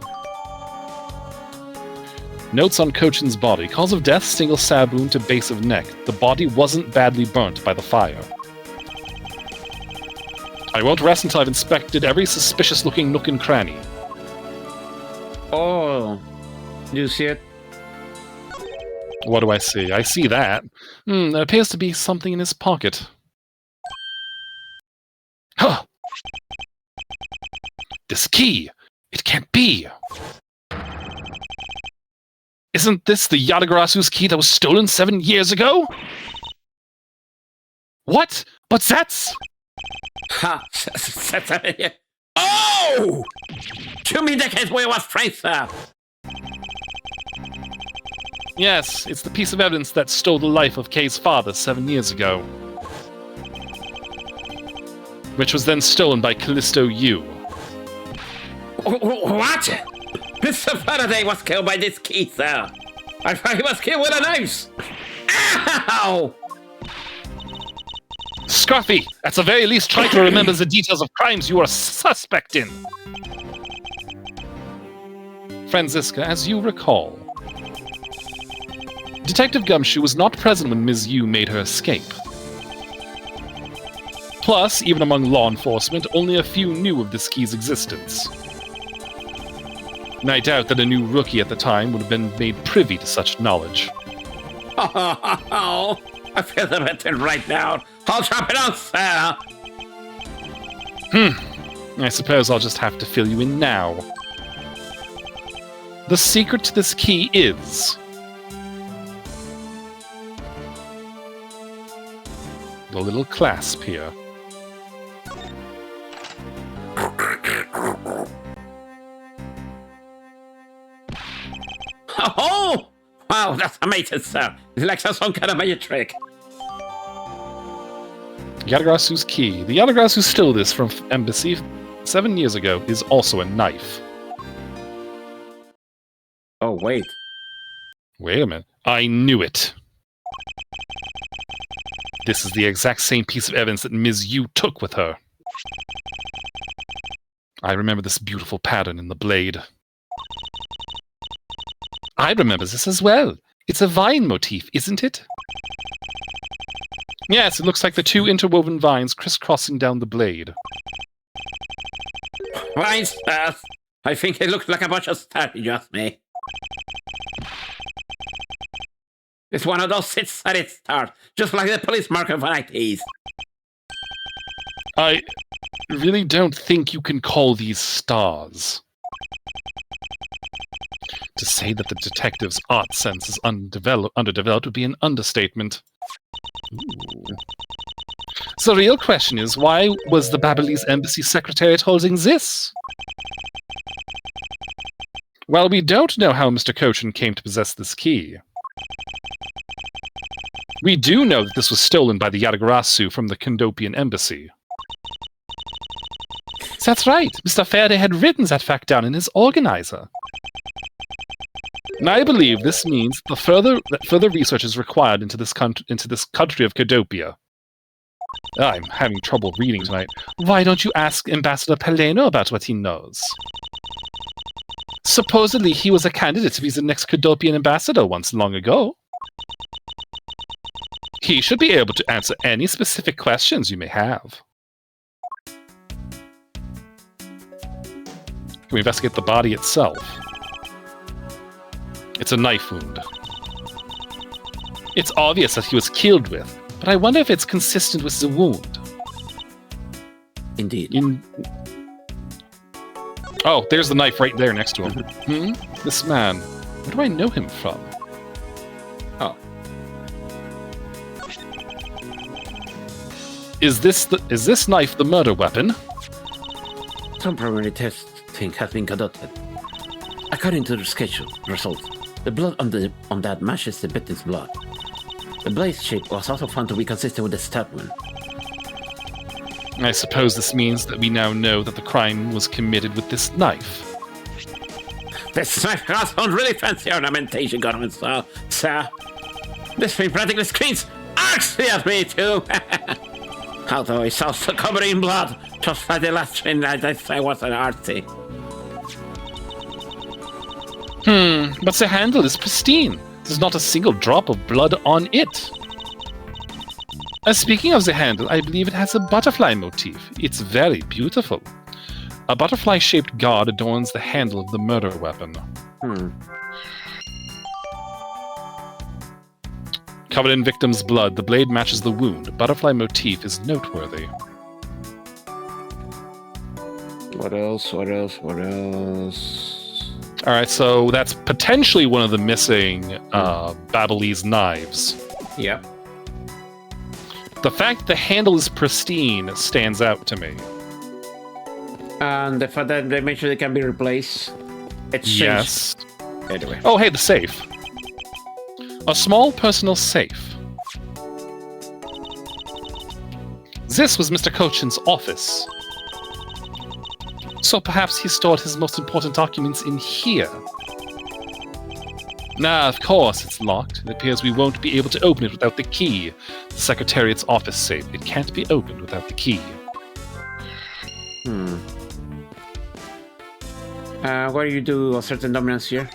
Notes on Cochin's body. Cause of death, single stab wound to base of neck. The body wasn't badly burnt by the fire. I won't rest until I've inspected every suspicious-looking nook and cranny. Oh, do you see it? What do I see? I see that. There appears to be something in his pocket. Huh! This key! It can't be! Isn't this the Yatagarasu's key that was stolen 7 years ago? What? What's that? Ha! Oh! 2 decades where was Fraser? Yes, it's the piece of evidence that stole the life of Kay's father 7 years ago. Which was then stolen by Callisto Yu. What? Mr. Faraday was killed by this key, sir. I thought he was killed with a knife. Ow! Scruffy! At the very least, try to remember the details of crimes you are a suspect in. Franziska, as you recall, Detective Gumshoe was not present when Ms. Yu made her escape. Plus, even among law enforcement, only a few knew of this key's existence. And I doubt that a new rookie at the time would have been made privy to such knowledge. Oh, I feel the veteran right now. I'll drop it on, sir. I suppose I'll just have to fill you in now. The secret to this key is... the little clasp here. Oh! Wow, that's amazing, sir. It's like some kind of magic trick. Yatagarasu's key. The Yatagarasu stole this from Embassy 7 years ago is also a knife. Oh, wait. Wait a minute. I knew it. This is the exact same piece of evidence that Ms. Yu took with her. I remember this beautiful pattern in the blade. I remember this as well. It's a vine motif, isn't it? Yes, it looks like the two interwoven vines crisscrossing down the blade. Vines, sir. I think it looks like a bunch of stars, just me. It's one of those six-sided stars, just like the police marker varieties. I really don't think you can call these stars. To say that the detective's art sense is underdeveloped would be an understatement. Ooh. So the real question is, why was the Babylonis Embassy Secretariat holding this? Well, we don't know how Mr. Cochin came to possess this key. We do know that this was stolen by the Yatagarasu from the Kondopian Embassy. That's right. Mr. Faraday had written that fact down in his organizer. And I believe this means that further research is required into this country of Kodopia. I'm having trouble reading tonight. Why don't you ask Ambassador Peleno about what he knows? Supposedly he was a candidate to be the next Kodopian ambassador once long ago. He should be able to answer any specific questions you may have. Can we investigate the body itself? It's a knife wound. It's obvious that he was killed with, but I wonder if it's consistent with the wound. Indeed. Oh, there's the knife right there next to him. This man, where do I know him from? Oh. Is this knife the murder weapon? Some preliminary testing has been conducted. According to the schedule results, the blood on that matches the victim's blood. The blade shape was also found to be consistent with the stab wound. I suppose this means that we now know that the crime was committed with this knife. This knife has some really fancy ornamentation going on, sir. This thing practically screams artsy at me too. Although it's also covered in blood, just like the last thing I was an artsy. But the handle is pristine. There's not a single drop of blood on it. Speaking of the handle, I believe it has a butterfly motif. It's very beautiful. A butterfly-shaped guard adorns the handle of the murder weapon. Covered in victim's blood, the blade matches the wound. A butterfly motif is noteworthy. What else? What else? What else? Alright, so that's potentially one of the missing Babyliss knives. Yep. The fact the handle is pristine stands out to me. And the fact that they make sure they can be replaced. It's Yes. Anyway. Oh, hey, the safe. A small personal safe. This was Mr. Cochin's office. So perhaps he stored his most important documents in here. Nah, of course it's locked. It appears we won't be able to open it without the key. The Secretariat's office safe. It can't be opened without the key. Why do you do a certain dominance here?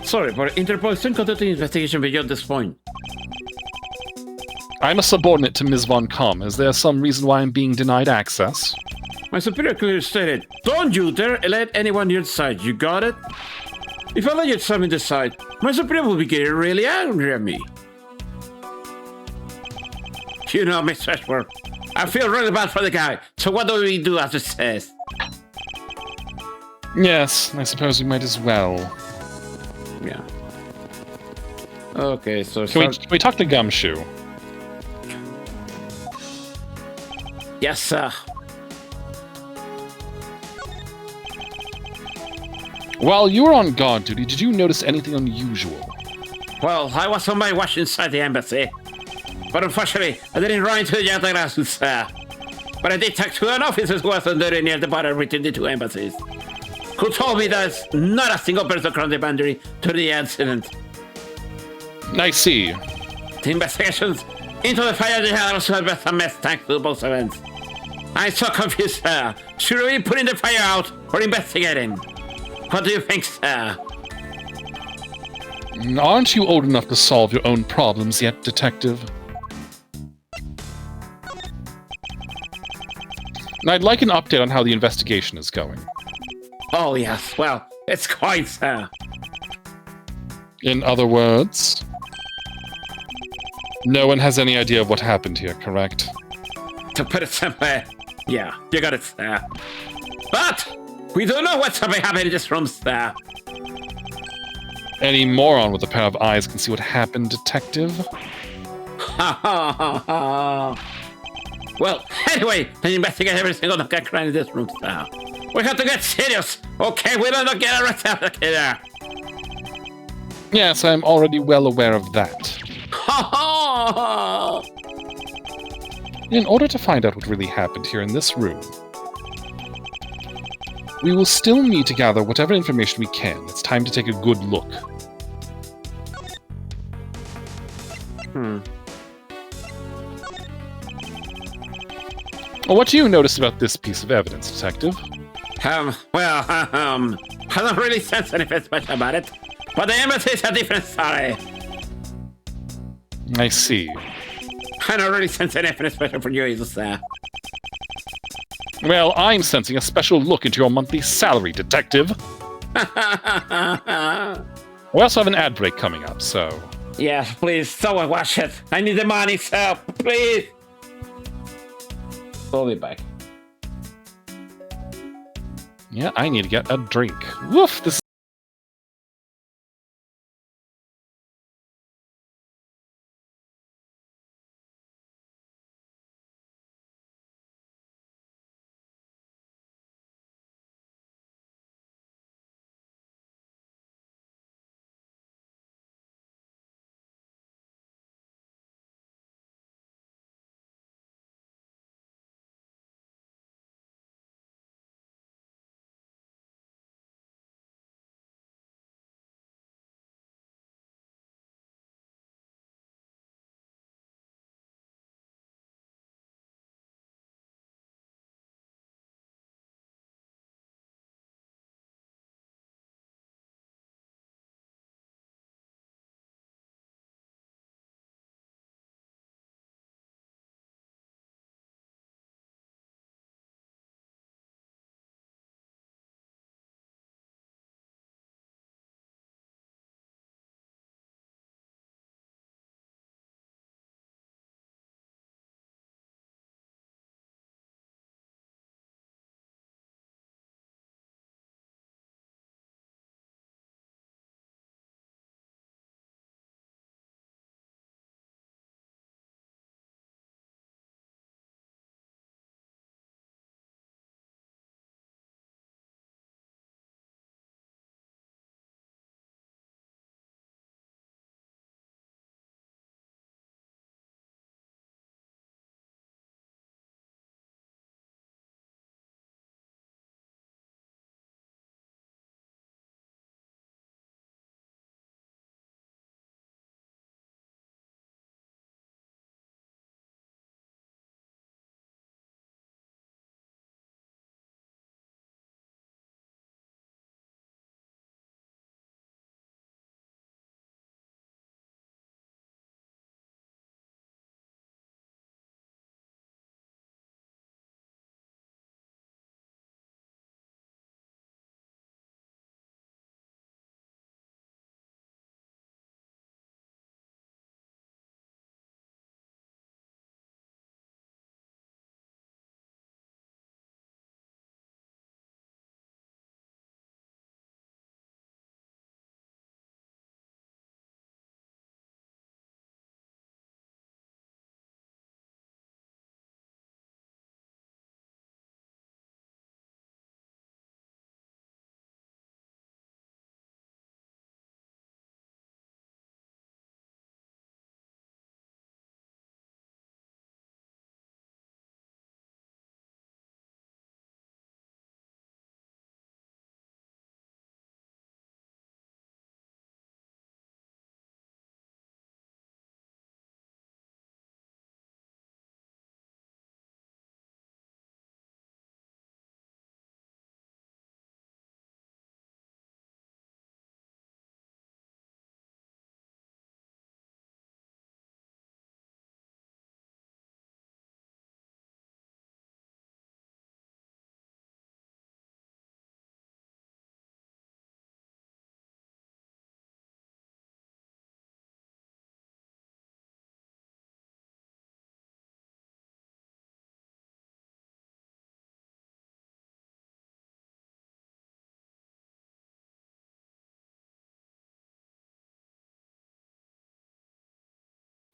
Sorry, but Interpol is conducting investigation beyond this point. I'm a subordinate to Ms. Von Kamm. Is there some reason why I'm being denied access? My superior clearly stated, don't you dare let anyone near the site, you got it? If I let you examine the site, my superior will be getting really angry at me. You know, Miss Edgeworth, I feel really bad for the guy, so what do we do as it says? Yes, I suppose we might as well. Yeah. Okay, so... Can we talk to Gumshoe? Yes, sir. While you were on guard duty, did you notice anything unusual? Well, I was on my watch inside the embassy. But unfortunately, I didn't run into the Yatagarasu, sir. But I did talk to an officer who was very near the border between the two embassies, who told me there's not a single person crossed the boundary to the incident. I see. The investigations into the fire they had also been a mess thanks to both events. I'm so confused, sir. Should we be putting the fire out or investigating? What do you think, sir? Aren't you old enough to solve your own problems yet, Detective? I'd like an update on how the investigation is going. Oh, yes. Well, it's quite, sir. In other words, no one has any idea of what happened here, correct? To put it simply, yeah, you got it, sir. But we don't know what's happening in this room, sir. Any moron with a pair of eyes can see what happened, Detective. Ha ha ha ha. Well, anyway, let's investigate every single nook and cranny in this room, sir. We have to get serious, okay? We don't get arrested, okay? Yes, I'm already well aware of that. Ha ha! In order to find out what really happened here in this room, we will still need to gather whatever information we can. It's time to take a good look. Well, what do you notice about this piece of evidence, Detective? I don't really sense anything special about it, but the embassy is a different story. I see. I don't really sense anything special for you either, sir. Well, I'm sensing a special look into your monthly salary, Detective. We also have an ad break coming up, so... Yes, please, someone watch it. I need the money, sir, please. We'll be back. Yeah, I need to get a drink. Woof, this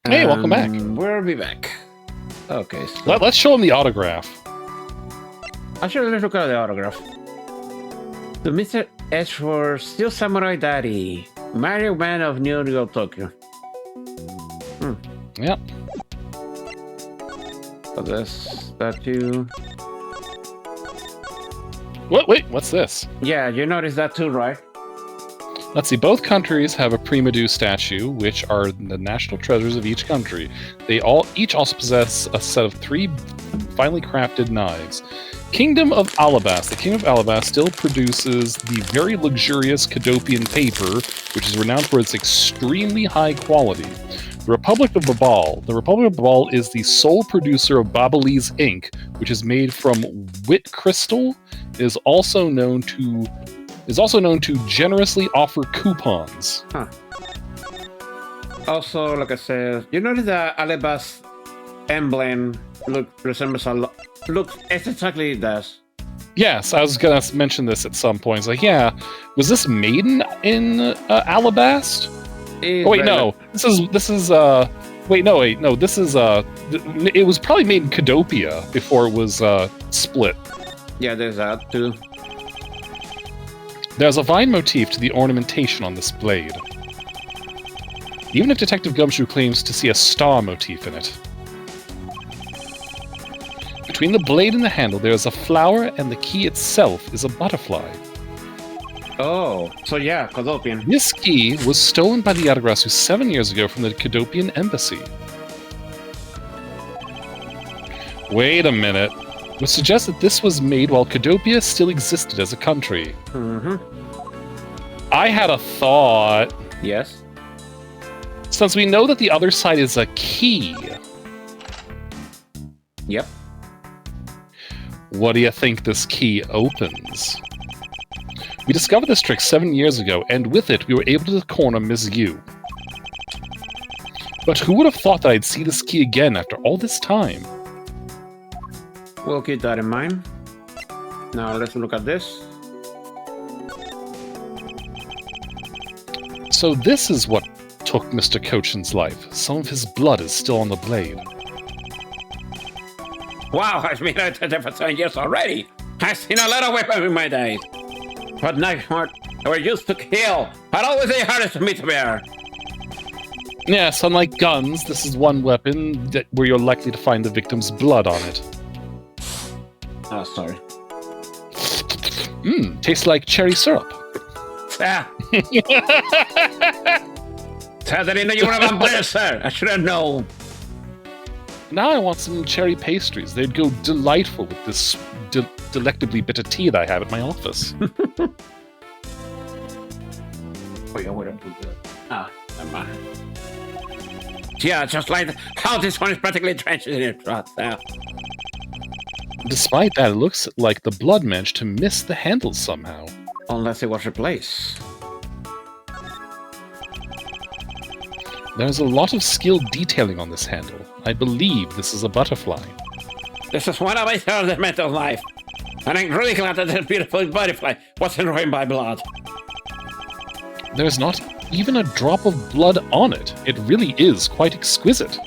Hey, welcome back. We'll be back. Okay, so Let's show him the autograph. actually, let's look at the autograph. To Mr. Edgeworth, Steel Samurai Daddy, Mario Man of New York, Tokyo. Yep. So this statue. Wait, what's this? Yeah, you noticed that too, right? Let's see, both countries have a Primadou statue, which are the national treasures of each country. They each also possess a set of 3 finely crafted knives. Kingdom of Alabas. The Kingdom of Alabas still produces the very luxurious Cadopian paper, which is renowned for its extremely high quality. The Republic of Babal. The Republic of Babal is the sole producer of Babalese ink, which is made from wit crystal. It is also known to generously offer coupons. Huh. Also, like I said, you notice the Alabas emblem resembles a lot. Looks exactly it does. Yes, I was gonna mention this at some point. It's like, yeah, was this made in Alabast? Oh, wait, no. This is. Wait, no. This is. It was probably made in Cadopia before it was split. Yeah, there's that too. There's a vine motif to the ornamentation on this blade. Even if Detective Gumshoe claims to see a star motif in it. Between the blade and the handle, there is a flower, and the key itself is a butterfly. Oh, so yeah, Cadopian. This key was stolen by the Yatagarasu 7 years ago from the Cadopian embassy. Wait a minute. Which suggests that this was made while Cadopia still existed as a country. I had a thought. Yes? Since we know that the other side is a key. Yep. What do you think this key opens? We discovered this trick 7 years ago, and with it we were able to corner Ms. Yu. But who would have thought that I'd see this key again after all this time? We'll keep that in mind. Now let's look at this. So this is what took Mr. Cochin's life. Some of his blood is still on the blade. Wow, I've been out there for 7 years already. I've seen a lot of weapons in my days. But knives were used to kill. But always the hardest for me to bear. Yes, unlike guns, this is one weapon where you're likely to find the victim's blood on it. Oh, sorry. Tastes like cherry syrup. Ah. Sad I didn't know you were a vampire, sir. I should have known. Now I want some cherry pastries. They'd go delightful with this delectably bitter tea that I have at my office. Wait, I wouldn't do that. Ah, never mind. Yeah, just like how this one is practically drenched in it. Despite that, it looks like the blood managed to miss the handle somehow. Unless it was replaced. There's a lot of skilled detailing on this handle. I believe this is a butterfly. This is one of my favorite meant of life. And I'm really glad that this beautiful butterfly wasn't ruined by blood. There's not even a drop of blood on it. It really is quite exquisite.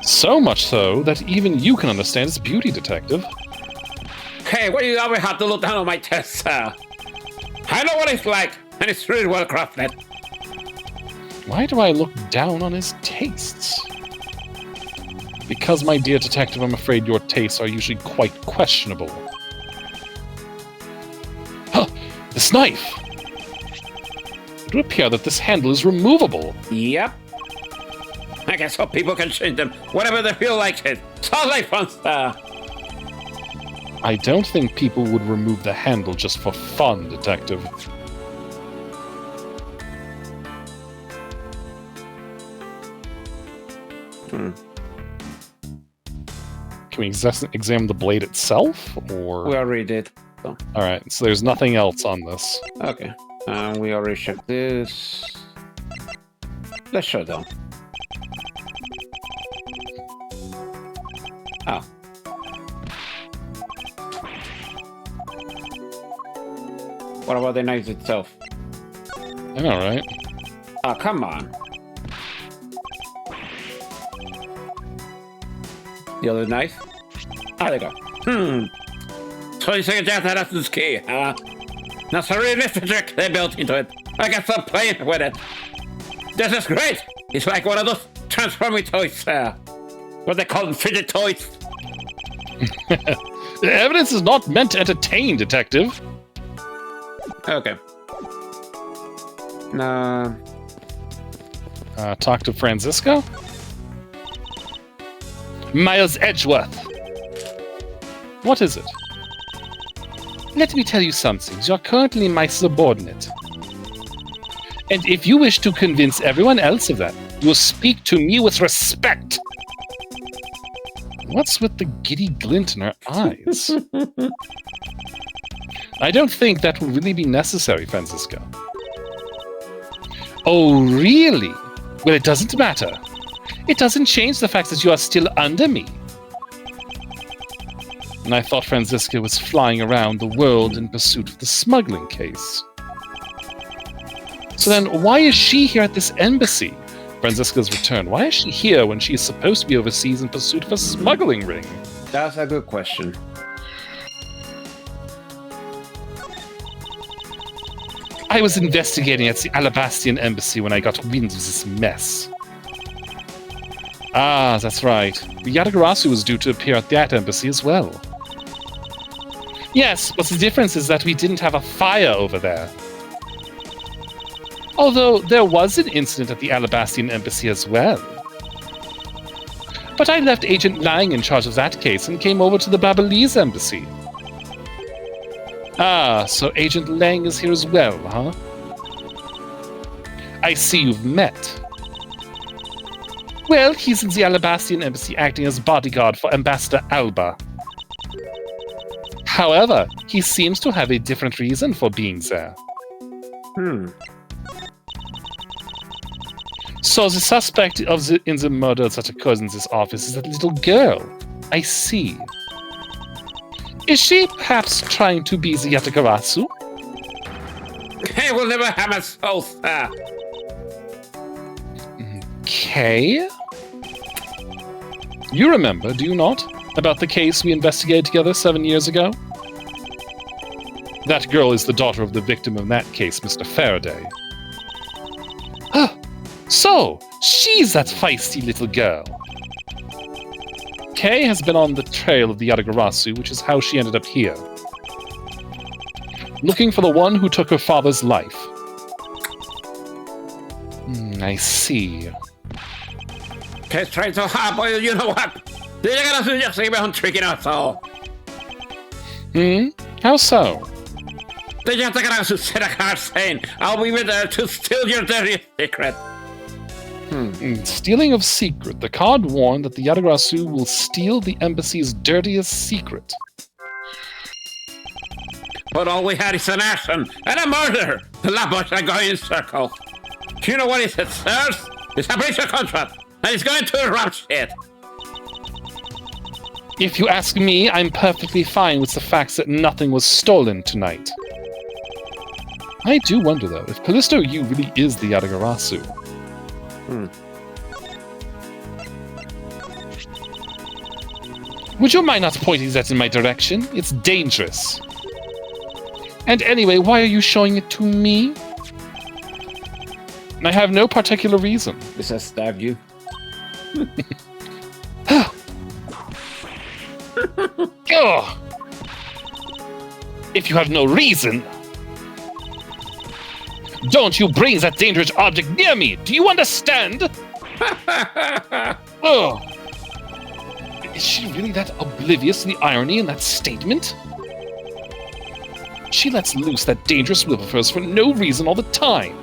So much so that even you can understand its beauty, Detective. Hey, why do you always have to look down on my test, sir? I know what it's like, and it's really well crafted. Why do I look down on his tastes? Because, my dear detective, I'm afraid your tastes are usually quite questionable. Huh! This knife! It would appear that this handle is removable. Yep. I guess so people can change them whenever they feel like it. Sounds like fun stuff. I don't think people would remove the handle just for fun, Detective. Can we examine the blade itself, or...? We already did. So. Alright, so there's nothing else on this. Okay. We already checked this. Let's show them. Oh. What about the knife itself? I know, right? Oh, come on. The other knife? There you go. So you suggest that's this key, huh? That's a realistic trick they built into it. I can stop playing with it. This is great! It's like one of those transforming toys, what they call them, fidget toys. The evidence is not meant to entertain, Detective. Okay. Nah. Talk to Francisco? Miles Edgeworth. What is it? Let me tell you something. You're currently my subordinate. And if you wish to convince everyone else of that, you'll speak to me with respect. What's with the giddy glint in her eyes? I don't think that will really be necessary, Francisco. Oh, really? Well, it doesn't matter. It doesn't change the fact that you are still under me. And I thought Francisco was flying around the world in pursuit of the smuggling case. So then, why is she here at this embassy? Francisca's returned. Why is she here when she is supposed to be overseas in pursuit of a smuggling ring? That's a good question. I was investigating at the Alabastian embassy when I got wind of this mess. Ah, that's right. The Yatagarasu was due to appear at that embassy as well. Yes, but the difference is that we didn't have a fire over there. Although there was an incident at the Alabastian embassy as well. But I left Agent Lang in charge of that case and came over to the Babalese embassy. Ah, so Agent Lang is here as well, huh? I see you've met. Well, he's in the Alabastian embassy acting as bodyguard for Ambassador Alba. However, he seems to have a different reason for being there. So the suspect in the murder that occurs in this office is that little girl. I see. Is she perhaps trying to be the Yatagarasu? Hey, we'll never have a soul, sir. Okay. You remember, do you not, about the case we investigated together 7 years ago? That girl is the daughter of the victim in that case, Mr. Faraday. So, she's that feisty little girl. Kay has been on the trail of the Yatagarasu, which is how she ended up here. Looking for the one who took her father's life. I see. Kay's trying so hard, boy, you know what? The Yatagarasu just came around tricking us all. How so? The Yatagarasu said a card saying, I'll be there to steal your dirty secret. Stealing of secret. The card warned that the Yatagarasu will steal the embassy's dirtiest secret. But all we had is an arson and a murder. The labours are going in circles. Do you know what it says? It's a breach of contract, and it's going to rob shit. If you ask me, I'm perfectly fine with the fact that nothing was stolen tonight. I do wonder, though, if Callisto Yu really is the Yatagarasu. Would you mind not pointing that in my direction? It's dangerous. And anyway, why are you showing it to me? I have no particular reason. This has stabbed you. Ugh. If you have no reason, don't you bring that dangerous object near me! Do you understand? Ugh. Is she really that oblivious to the irony in that statement? She lets loose that dangerous whip of hers for no reason all the time.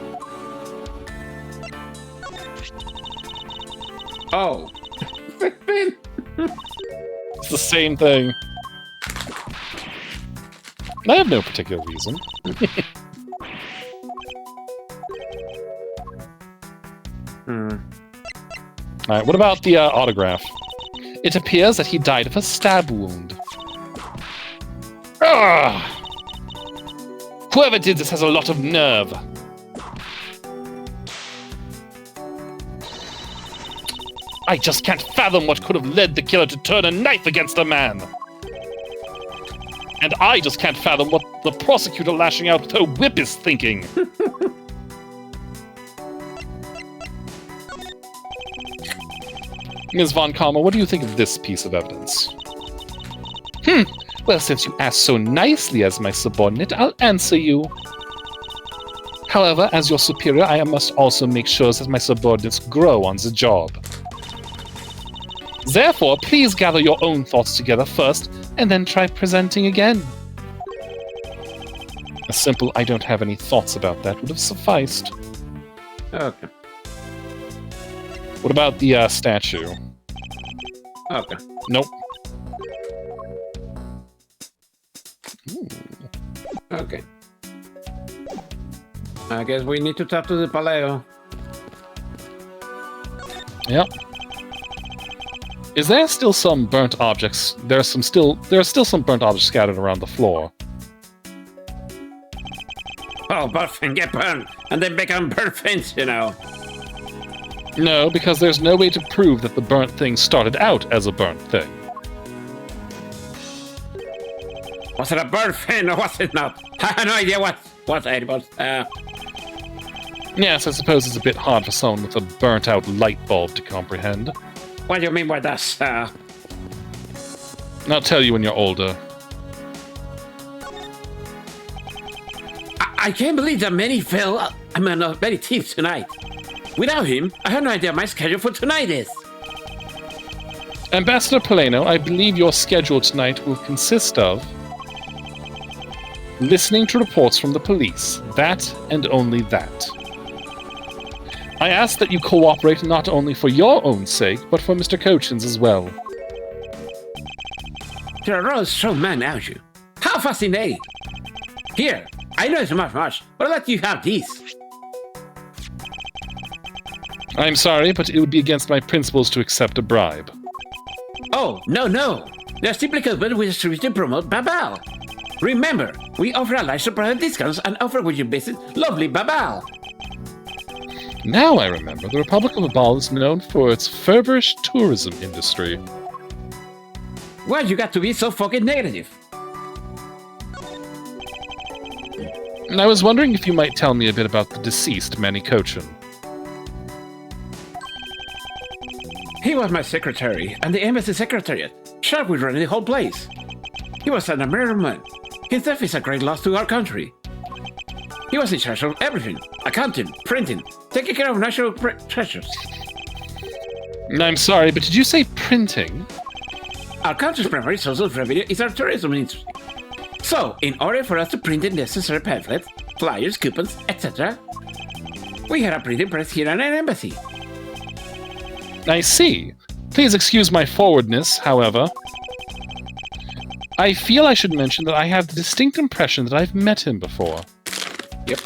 Oh. It's the same thing. I have no particular reason. Alright, what about the autograph? It appears that he died of a stab wound. Ugh! Whoever did this has a lot of nerve. I just can't fathom what could have led the killer to turn a knife against a man. And I just can't fathom what the prosecutor lashing out with her whip is thinking. Ms. Von Kalmer, what do you think of this piece of evidence? Well, since you asked so nicely as my subordinate, I'll answer you. However, as your superior, I must also make sure that my subordinates grow on the job. Therefore, please gather your own thoughts together first, and then try presenting again. A simple "I don't have any thoughts about that" would have sufficed. Okay. What about the statue? Okay. Nope. Okay. I guess we need to talk to the Paleo. Yep. Is there still some burnt objects? There are still some burnt objects scattered around the floor. Oh, burnt thing get burned, and they become burnt things, you know. No, because there's no way to prove that the burnt thing started out as a burnt thing. Was it a burnt thing or was it not? I have no idea what it was. Yes, I suppose it's a bit hard for someone with a burnt-out light bulb to comprehend. What do you mean by that? I'll tell you when you're older. I can't believe that many many thieves tonight. Without him, I have no idea my schedule for tonight is. Ambassador Poleno, I believe your schedule tonight will consist of listening to reports from the police. That and only that. I ask that you cooperate not only for your own sake, but for Mr. Cochin's as well. You're a strong man, aren't you? How fascinating! Here, I know it's not much, but I'll let you have these. I'm sorry, but it would be against my principles to accept a bribe. Oh, no. They're simply because we distribute to promote Babal. Remember, we offer a large surprise discounts and offer when you visit lovely Babal. Now I remember, the Republic of Babal is known for its feverish tourism industry. Why you got to be so fucking negative? And I was wondering if you might tell me a bit about the deceased Manny Cochin. He was my secretary, and the embassy secretariat. Sharp would run the whole place. He was an American man. His death is a great loss to our country. He was in charge of everything. Accounting, printing, taking care of national treasures. I'm sorry, but did you say printing? Our country's primary source of revenue is our tourism industry. So, in order for us to print the necessary pamphlets, flyers, coupons, etc., we had a printing press here at an embassy. I see. Please excuse my forwardness, however. I feel I should mention that I have the distinct impression that I've met him before. Yep.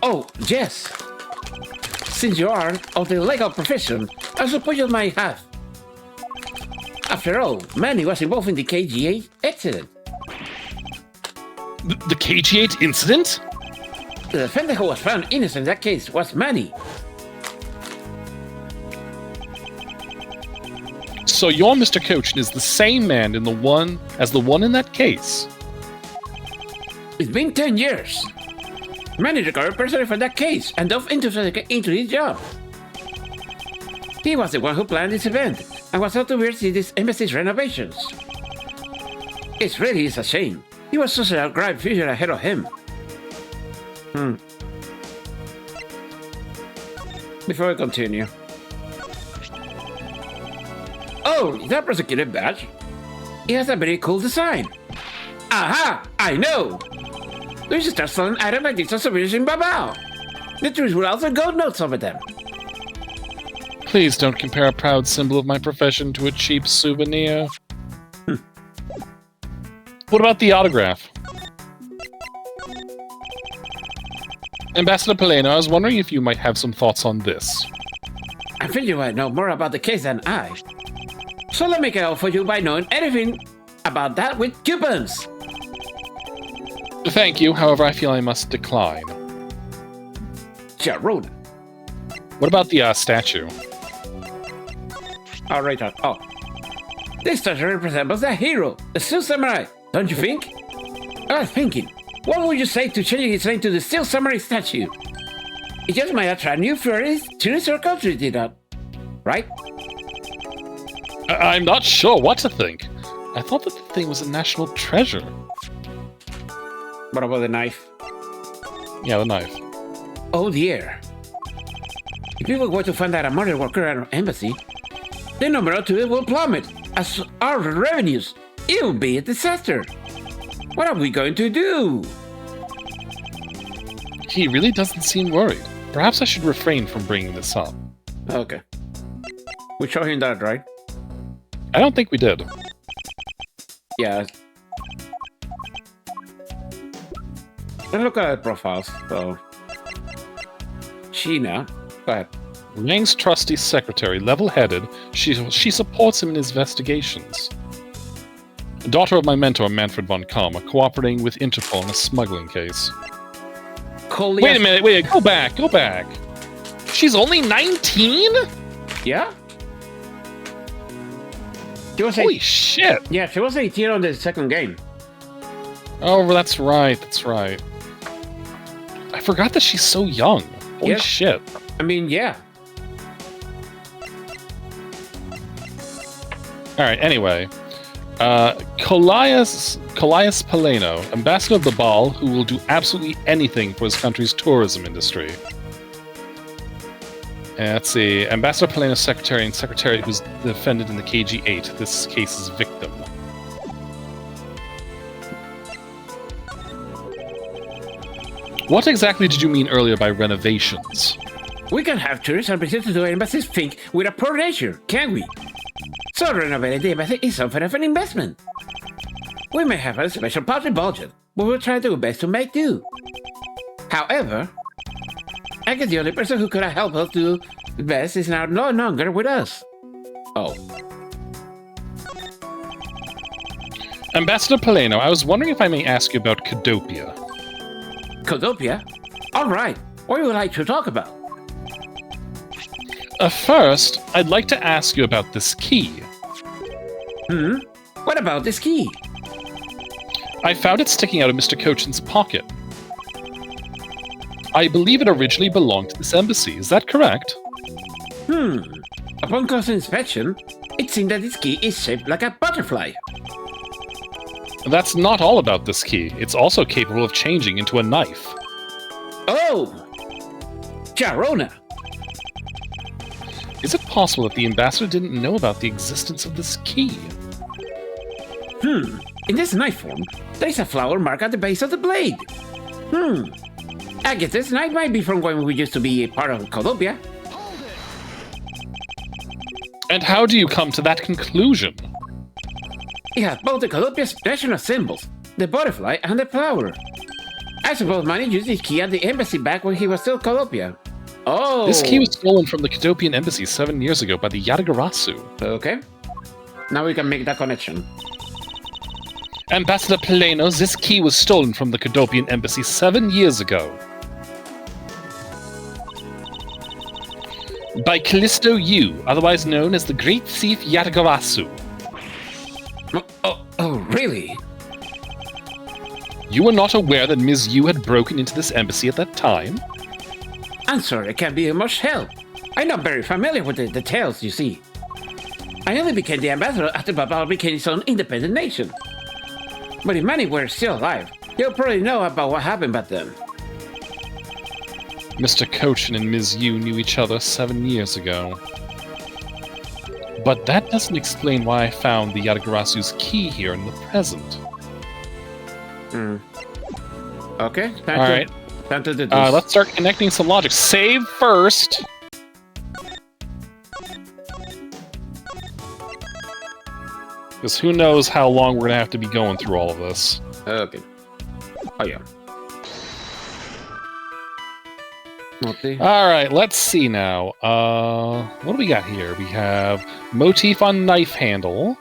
Oh, yes. Since you are of the legal profession, I suppose you might have. After all, Manny was involved in the KG8 accident. The KG8 incident? The defendant who was found innocent in that case was Manny. So your Mr. Cochin is the same man in the one in that case? It's been 10 years. Manny recovered personally from that case and dove into his job. He was the one who planned this event and was out to oversee this embassy's renovations. It really is a shame. He was such a bright future ahead of him. Before we continue. Oh, is that prosecutor badge? It has a very cool design. Aha! I know! We should start selling items like these as souvenirs in Babao. The tourists will also go nuts over them. Please don't compare a proud symbol of my profession to a cheap souvenir. What about the autograph? Ambassador Poleno, I was wondering if you might have some thoughts on this. I feel you might know more about the case than I. So let me go for you by knowing anything about that with coupons. Thank you, however, I feel I must decline. Jarona. What about the statue? All right. Oh. This statue resembles a hero, the Steel Samurai, don't you think? I was thinking, what would you say to changing its name to the Steel Samurai statue? It just might attract new tourists or countries did that, right? I'm not sure what to think. I thought that the thing was a national treasure. What about the knife? Yeah, the knife. Oh dear. If people go to find out a murder worker at an embassy, the number of tourists will plummet, as our revenues. It will be a disaster. What are we going to do? He really doesn't seem worried. Perhaps I should refrain from bringing this up. Okay. We showed him that, right? I don't think we did. Yeah. Let's look at the profiles, so... Sheena, go ahead. Wang's trusty secretary, level-headed, she supports him in his investigations. Daughter of my mentor, Manfred von Kalma, cooperating with Interpol in a smuggling case. Wait a minute, go back. She's only 19? Yeah? Holy shit! Yeah, she was 18 on the second game. Oh, that's right. I forgot that she's so young. Holy shit. I mean, yeah. Alright, anyway. Colias Paleno, ambassador of the Ball, who will do absolutely anything for his country's tourism industry. Let's see. Ambassador Paleno's secretary and secretary who's defended in the KG-8, this case's victim. What exactly did you mean earlier by renovations? We can have tourists and visitors to embassies think we're a poor nation, can't we? So renovating the embassy is something of an investment. We may have a special public budget, but we'll try to do our best to make do. However, I guess the only person who could have helped us do the best is now no longer with us. Oh. Ambassador Paleno, I was wondering if I may ask you about Cadopia. Cadopia? Alright, what would you like to talk about? First, I'd like to ask you about this key. What about this key? I found it sticking out of Mr. Cochin's pocket. I believe it originally belonged to this embassy, is that correct? Upon close inspection, it seemed that this key is shaped like a butterfly. That's not all about this key. It's also capable of changing into a knife. Oh! Jarona! Is it possible that the ambassador didn't know about the existence of this key? In this knife form, there's a flower mark at the base of the blade. I guess this knife might be from when we used to be a part of Cadopia. And how do you come to that conclusion? It has both the Cadopia's national symbols, the butterfly and the flower. I suppose Manny used this key at the embassy back when he was still Cadopia. Oh! This key was stolen from the Cadopian embassy 7 years ago by the Yatagarasu. Okay. Now we can make that connection. Ambassador Pelenos, this key was stolen from the Cadopian embassy 7 years ago. By Callisto Yu, otherwise known as the Great Thief Yatagarasu. Oh, really? You were not aware that Ms. Yu had broken into this embassy at that time? I'm sorry, I can't be of much help. I'm not very familiar with the details, you see. I only became the ambassador after Babal became its own independent nation. But if Manny were still alive, he'll probably know about what happened back then. Mr. Cochin and Ms. Yu knew each other 7 years ago. But that doesn't explain why I found the Yatagarasu's key here in the present. Okay, Alright. Time to do this. Let's start connecting some logic. Save first! Because who knows how long we're going to have to be going through all of this. Okay. Oh, yeah. Alright, let's see now. What do we got here? We have motif on knife handle,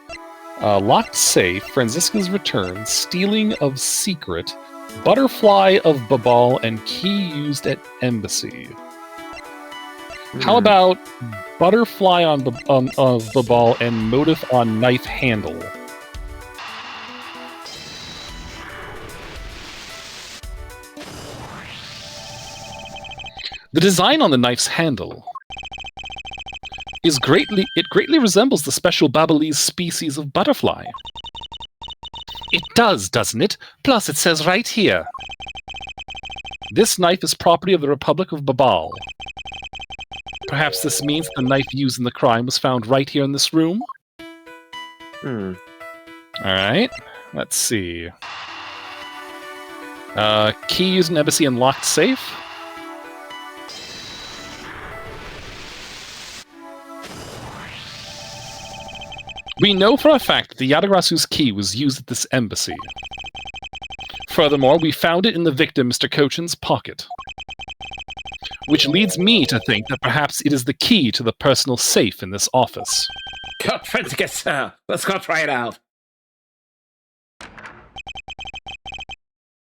locked safe, Franziska's return, stealing of secret, butterfly of Babal, and key used at embassy. How about butterfly on of the ball and motif on knife handle? The design on the knife's handle is greatly resembles the special Babalese species of butterfly. It does, doesn't it? Plus, it says right here. This knife is property of the Republic of Babal. Perhaps this means the knife used in the crime was found right here in this room? Alright, let's see. Key used in embassy and locked safe? We know for a fact that the Yadagrasu's key was used at this embassy. Furthermore, we found it in the victim, Mr. Cochin's pocket. Which leads me to think that perhaps it is the key to the personal safe in this office. Cut, Franticus, sir. Let's go try it out.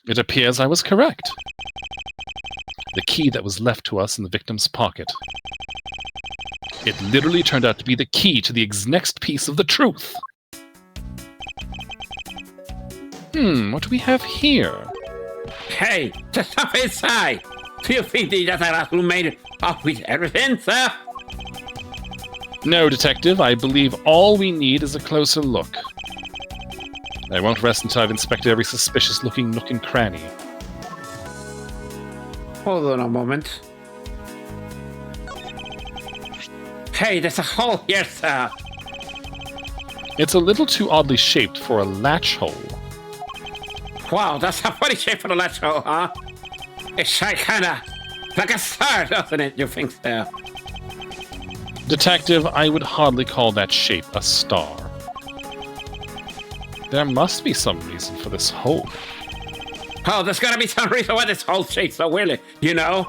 It appears I was correct. The key that was left to us in the victim's pocket. It literally turned out to be the key to the next piece of the truth. What do we have here? Hey, just stop inside. Do you think the Yatarasu made off with everything, sir? No, Detective, I believe all we need is a closer look. I won't rest until I've inspected every suspicious-looking nook and cranny. Hold on a moment. Hey, there's a hole here, sir. It's a little too oddly shaped for a latch hole. Wow, that's a funny shape for the latch hole, huh? It's kinda like a star, doesn't it? You think so? Detective, I would hardly call that shape a star. There must be some reason for this hole. Oh, there's gotta be some reason why this hole's shaped so weirdly, you know?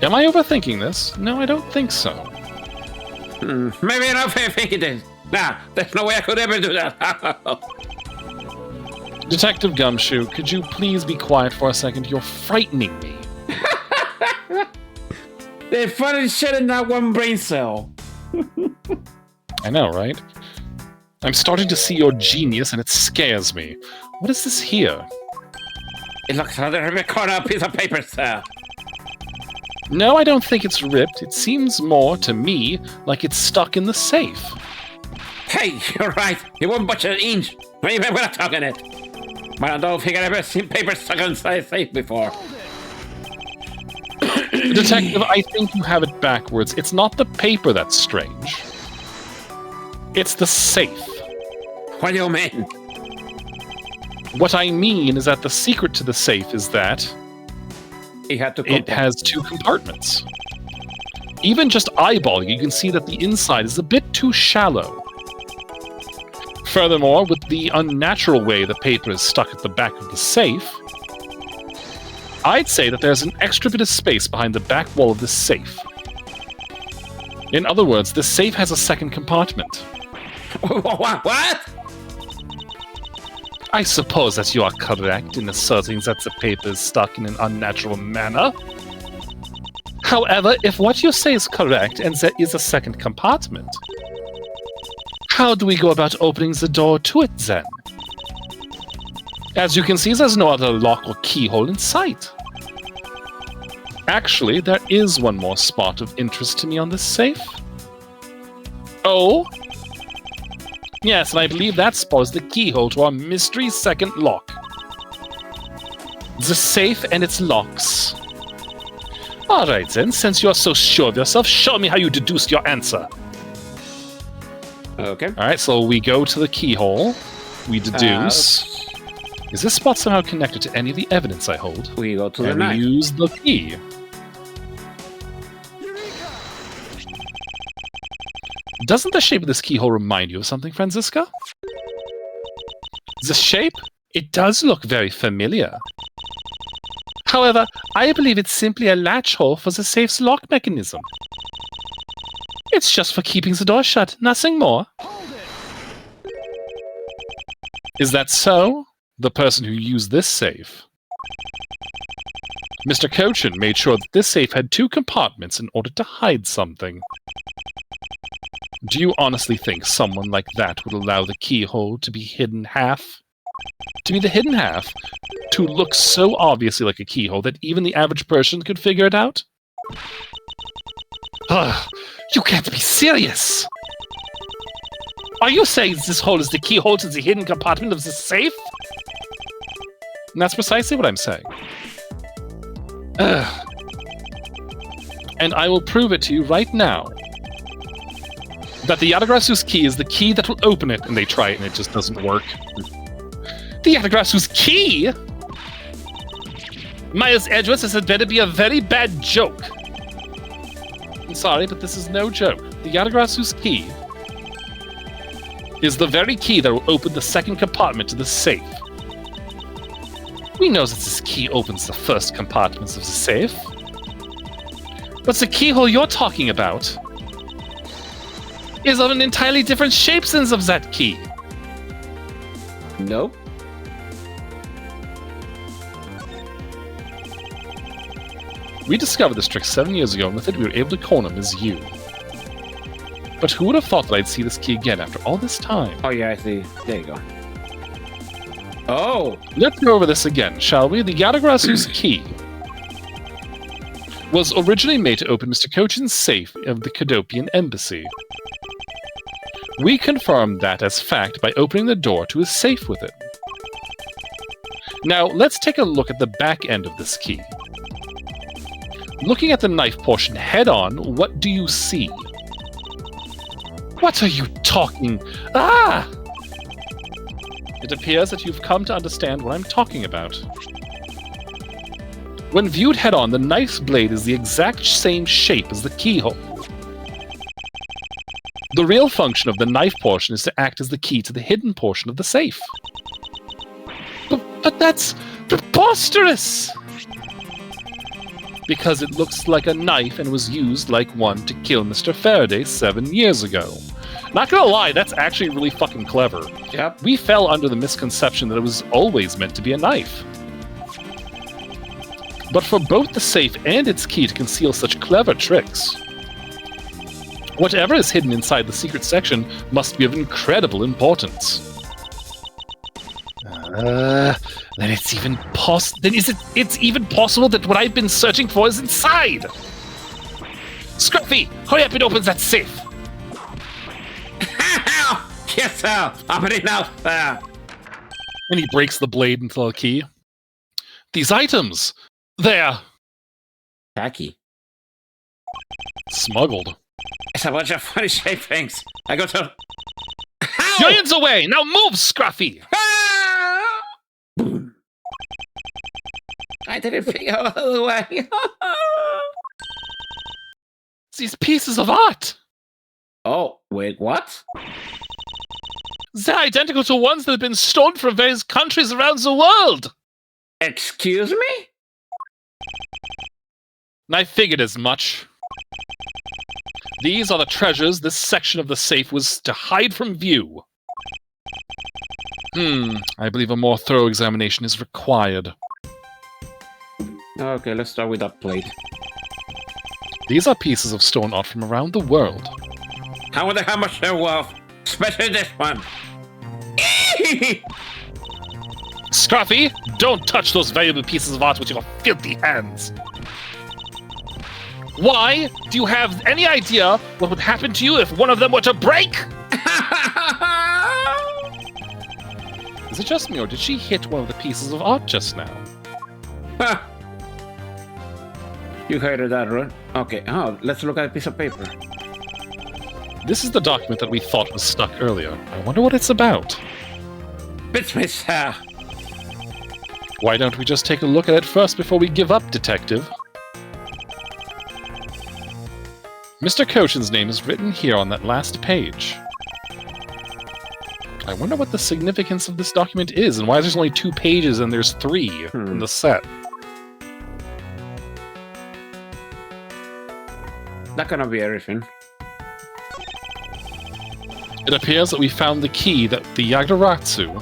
Am I overthinking this? No, I don't think so. Maybe I'm overthinking this. Nah, there's no way I could ever do that. Detective Gumshoe, could you please be quiet for a second? You're frightening me. They funny shit in that one brain cell. I know, right? I'm starting to see your genius and it scares me. What is this here? It looks like a corner piece of paper, sir. No, I don't think it's ripped. It seems more, to me, like it's stuck in the safe. Hey, you're right. It won't budge an inch. Maybe we're not talking it. But I don't think I've ever seen paper stuck inside a safe before. Detective, I think you have it backwards. It's not the paper that's strange. It's the safe. What do you mean? What I mean is that the secret to the safe is that He had to it has two compartments. Even just eyeballing, you can see that the inside is a bit too shallow. Furthermore, with the unnatural way the paper is stuck at the back of the safe, I'd say that there's an extra bit of space behind the back wall of this safe. In other words, this safe has a second compartment. What? I suppose that you are correct in asserting that the paper is stuck in an unnatural manner. However, if what you say is correct and there is a second compartment, how do we go about opening the door to it then? As you can see, there's no other lock or keyhole in sight. Actually, there is one more spot of interest to me on this safe. Oh? Yes, and I believe that spot is the keyhole to our mystery second lock. The safe and its locks. Alright then, since you're so sure of yourself, show me how you deduced your answer. Okay. Alright, so we go to the keyhole. We deduce. Is this spot somehow connected to any of the evidence I hold? We go to the and knife. we use the key. Doesn't the shape of this keyhole remind you of something, Franziska? The shape? It does look very familiar. However, I believe it's simply a latch hole for the safe's lock mechanism. It's just for keeping the door shut, nothing more. Is that so? The person who used this safe Mr. Cochin made sure that this safe had 2 compartments in order to hide something. Do you honestly think someone like that would allow the keyhole to be hidden half? To be the hidden half? To look so obviously like a keyhole that even the average person could figure it out? Ugh, you can't be serious! Are you saying this hole is the keyhole to the hidden compartment of the safe? And that's precisely what I'm saying. Ugh. And I will prove it to you right now. That the Yatagrasu's key is the key that will open it, and they try it and it just doesn't work. The Yatagrasu's key? Miles Edgeworth, this had better be a very bad joke. I'm sorry, but this is no joke. The Yatagrasu's key is the very key that will open the second compartment to the safe. We know that this key opens the first compartments of the safe. But the keyhole you're talking about is of an entirely different shape than of that key. Nope. We discovered this trick 7 years ago, and with it we were able to corner Ms. Yu. But who would have thought that I'd see this key again after all this time? Oh yeah, I see. There you go. Oh! Let's go over this again, shall we? The Yatagrasu's key was originally made to open Mr. Cochin's safe of the Cadopian Embassy. We confirmed that as fact by opening the door to his safe with it. Now, let's take a look at the back end of this key. Looking at the knife portion head-on, what do you see? What are you talking? Ah! It appears that you've come to understand what I'm talking about. When viewed head-on, the knife's blade is the exact same shape as the keyhole. The real function of the knife portion is to act as the key to the hidden portion of the safe. But that's preposterous! Because it looks like a knife and was used like one to kill Mr. Faraday 7 years ago. Not gonna lie, that's actually really fucking clever. Yep. We fell under the misconception that it was always meant to be a knife. But for both the safe and its key to conceal such clever tricks, whatever is hidden inside the secret section must be of incredible importance. Then it's even it's even possible that what I've been searching for is inside! Scruffy, hurry up and open that safe! Yes, sir! Open it now, sir! And he breaks the blade into the key. These items! There! Tacky. Smuggled. It's a bunch of funny shaped things. I got to... Giants away! Now move, Scruffy! Boom. I didn't figure out the way. These pieces of art! Oh, wait, what? They're identical to ones that have been stolen from various countries around the world! Excuse me? I figured as much. These are the treasures this section of the safe was to hide from view. I believe a more thorough examination is required. Okay, let's start with that plate. These are pieces of stone art from around the world. I wonder how much they're worth, especially this one. Scruffy, don't touch those valuable pieces of art with your filthy hands. Why? Do you have any idea what would happen to you if one of them were to break? Is it just me, or did she hit one of the pieces of art just now? You heard that, right? Okay, let's look at a piece of paper. This is the document that we thought was stuck earlier. I wonder what it's about. Bits me, sir. Why don't we just take a look at it first before we give up, detective? Mr. Cochin's name is written here on that last page. I wonder what the significance of this document is, and why there's only 2 pages and there's 3 in the set. Not gonna be everything. It appears that we found the key that the Yagdaratsu...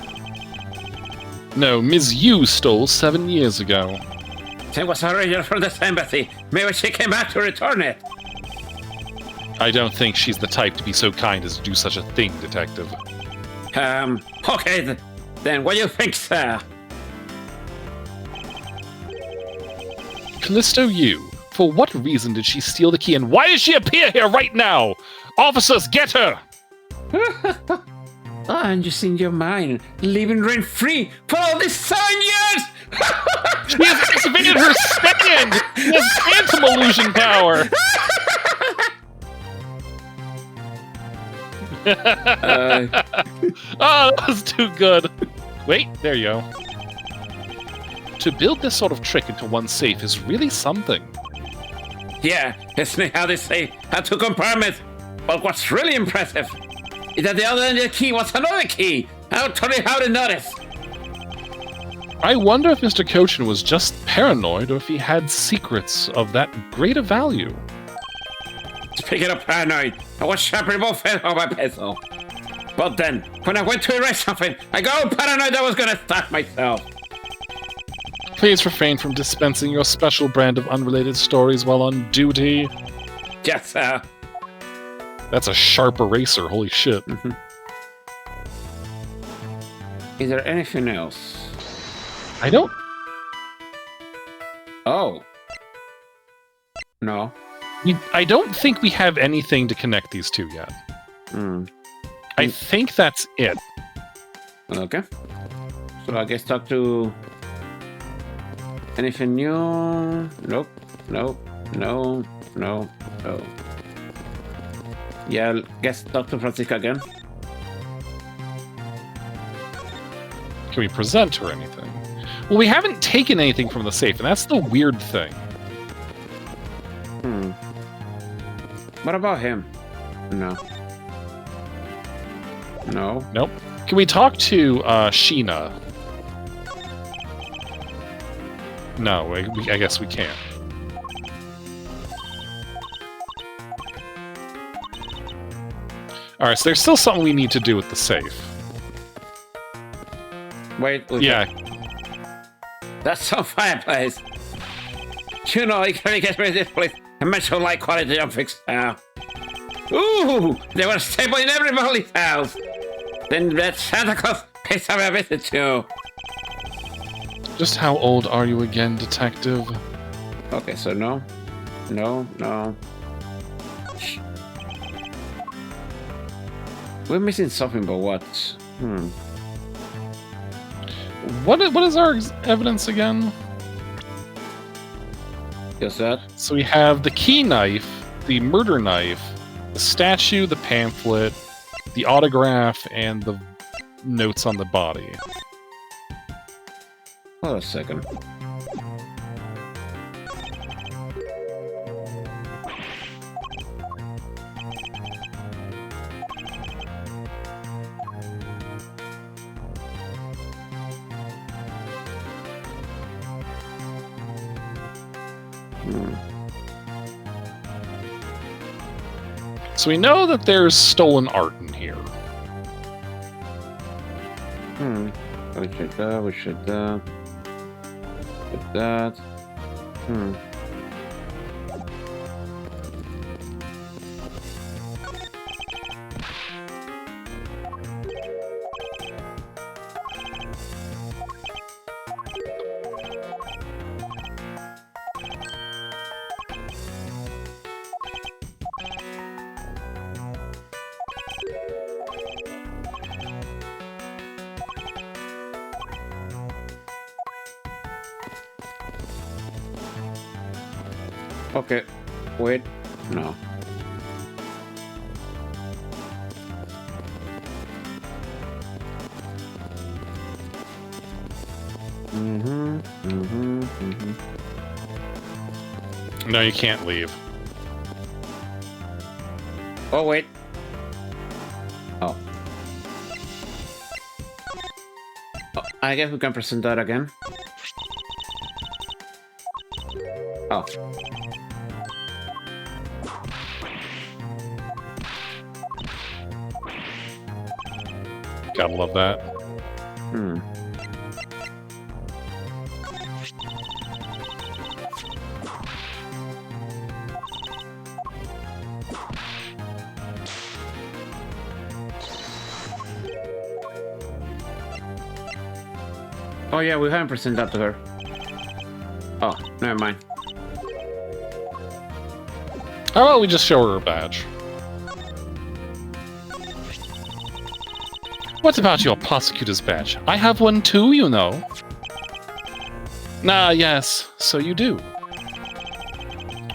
No, Ms. Yu stole 7 years ago. It was original from this embassy. Maybe she came back to return it. I don't think she's the type to be so kind as to do such a thing, Detective. Okay, then what do you think, sir? Callisto, for what reason did she steal the key, and why does she appear here right now? Officers, get her! I'm just in your mind, living rent-free for all these 7 years! She has activated her stand! She has phantom illusion power! Oh, that was too good. Wait, there you go. To build this sort of trick into one safe is really something. Yeah, it's not how they say how to confirm it. But what's really impressive is that the other end of the key was another key. I'll tell you how to notice. I wonder if Mr. Cochin was just paranoid or if he had secrets of that greater value. Speaking of paranoid, I was sharpening both ends of my pencil. But then, when I went to erase something, I got paranoid I was gonna stop myself. Please refrain from dispensing your special brand of unrelated stories while on duty. Yes, sir. That's a sharp eraser, holy shit. Mm-hmm. Is there anything else? I don't... Oh. No. I don't think we have anything to connect these two yet. I think that's it. Okay. So I guess talk to... Anything new? Nope. Nope. No. No. No. Yeah, guess talk to Francisca again. Can we present her anything? Well, we haven't taken anything from the safe, and that's the weird thing. What about him? No. No. Nope. Can we talk to Sheena? No, I guess we can't. Alright, so there's still something we need to do with the safe. Wait. Yeah. That's some fireplace. You know, I can't get rid of this place. I mentioned so like quality jump fix now. Ooh, they were stable in everybody's house. Then that Santa Claus pays some a visit too. Just how old are you again, Detective? Okay, so no. No. We're missing something, but what? What is our evidence again? Just that? So we have the key knife, the murder knife, the statue, the pamphlet, the autograph, and the notes on the body. Hold on a second. So we know that there's stolen art in here. We should put that. Okay, wait, no. No, you can't leave. Oh, wait. Oh. I guess we can present that again. Oh. Gotta love that. Oh yeah, we haven't presented that to her. Oh, never mind. Oh, well, we just show her a badge. What about your prosecutor's badge? I have one too, you know. Ah, yes, so you do.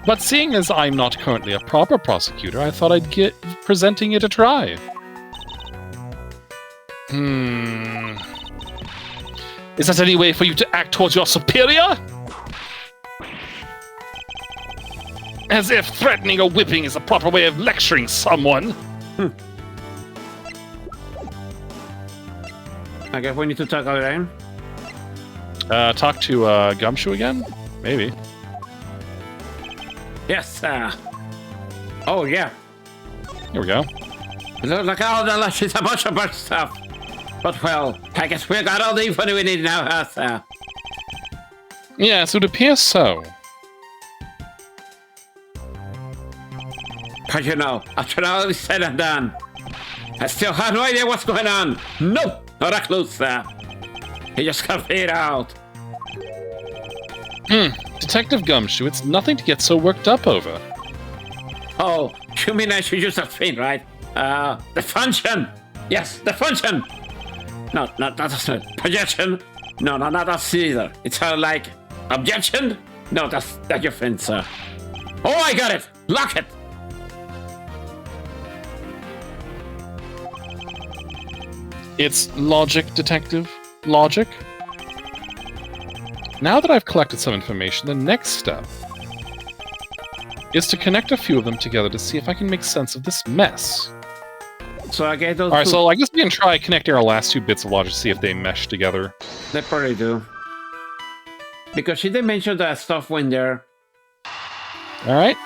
But seeing as I'm not currently a proper prosecutor, I thought I'd get presenting it a try. Is that any way for you to act towards your superior? As if threatening or whipping is a proper way of lecturing someone. I guess we need to talk again. Talk to Gumshoe again? Maybe. Yes, oh yeah. Here we go. Look at all the she's a bunch of bad stuff. But well, I guess we got all the info we need now, sir. Yes, it would appear so. But you know, after all is said and done, I still have no idea what's going on. Nope, not a clue, sir. He just can't figure it out. Detective Gumshoe, it's nothing to get so worked up over. Oh, you mean I should use a thing, right? The function! Yes, the function! No, not that's not. Projection? No, not that either. It's like, objection? No, that's your thing, sir. Oh, I got it! Lock it! It's logic, Detective. Logic. Now that I've collected some information, the next step is to connect a few of them together to see if I can make sense of this mess. So I get those. Alright, so I guess we can try connecting our last two bits of logic to see if they mesh together. They probably do. Because she did mention that stuff when there. Alright.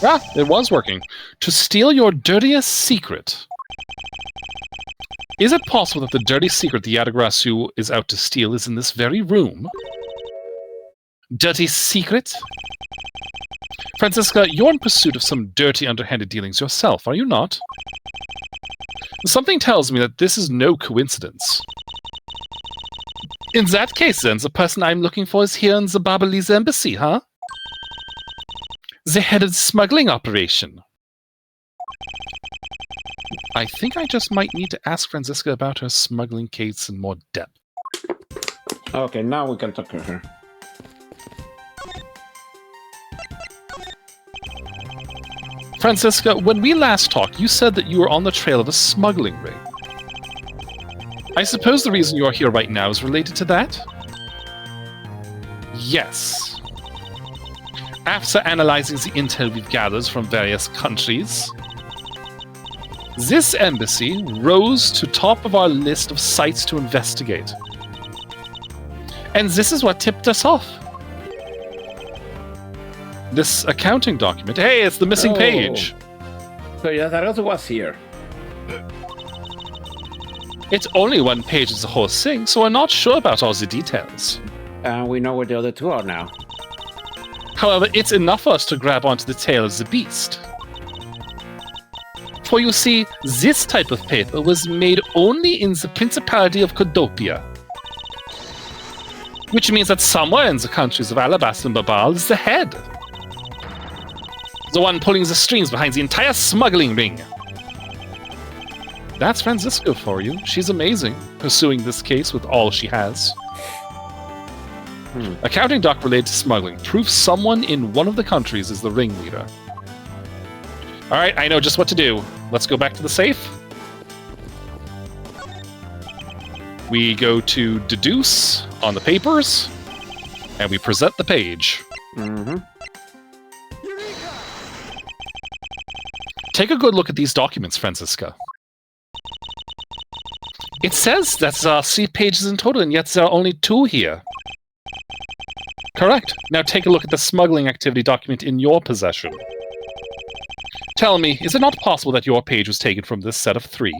Ah, it was working. To steal your dirtiest secret. Is it possible that the dirty secret the Yadagrasu is out to steal is in this very room? Dirty secret? Franziska, you're in pursuit of some dirty underhanded dealings yourself, are you not? Something tells me that this is no coincidence. In that case, then, the person I'm looking for is here in the Babalese embassy, huh? The head of the smuggling operation. I think I just might need to ask Franziska about her smuggling case in more depth. Okay, now we can talk to her. Franziska, when we last talked, you said that you were on the trail of a smuggling ring. I suppose the reason you're here right now is related to that? Yes. After analyzing the intel we've gathered from various countries, this embassy rose to top of our list of sites to investigate. And this is what tipped us off. This accounting document. Hey, it's the missing page. So yeah, that also was here. It's only one page of the whole thing, so we're not sure about all the details. We know where the other two are now. However, it's enough for us to grab onto the tail of the beast. For you see, this type of paper was made only in the Principality of Codopia. Which means that somewhere in the countries of Alabasta and Babal is the head. The one pulling the strings behind the entire smuggling ring. That's Franziska for you. She's amazing, pursuing this case with all she has. Accounting doc related to smuggling. Proof someone in one of the countries is the ringleader. Alright, I know just what to do. Let's go back to the safe. We go to deduce on the papers, and we present the page. Take a good look at these documents, Franziska. It says that there are 3 pages in total, and yet there are only 2 here. Correct. Now take a look at the smuggling activity document in your possession. Tell me, is it not possible that your page was taken from this set of 3?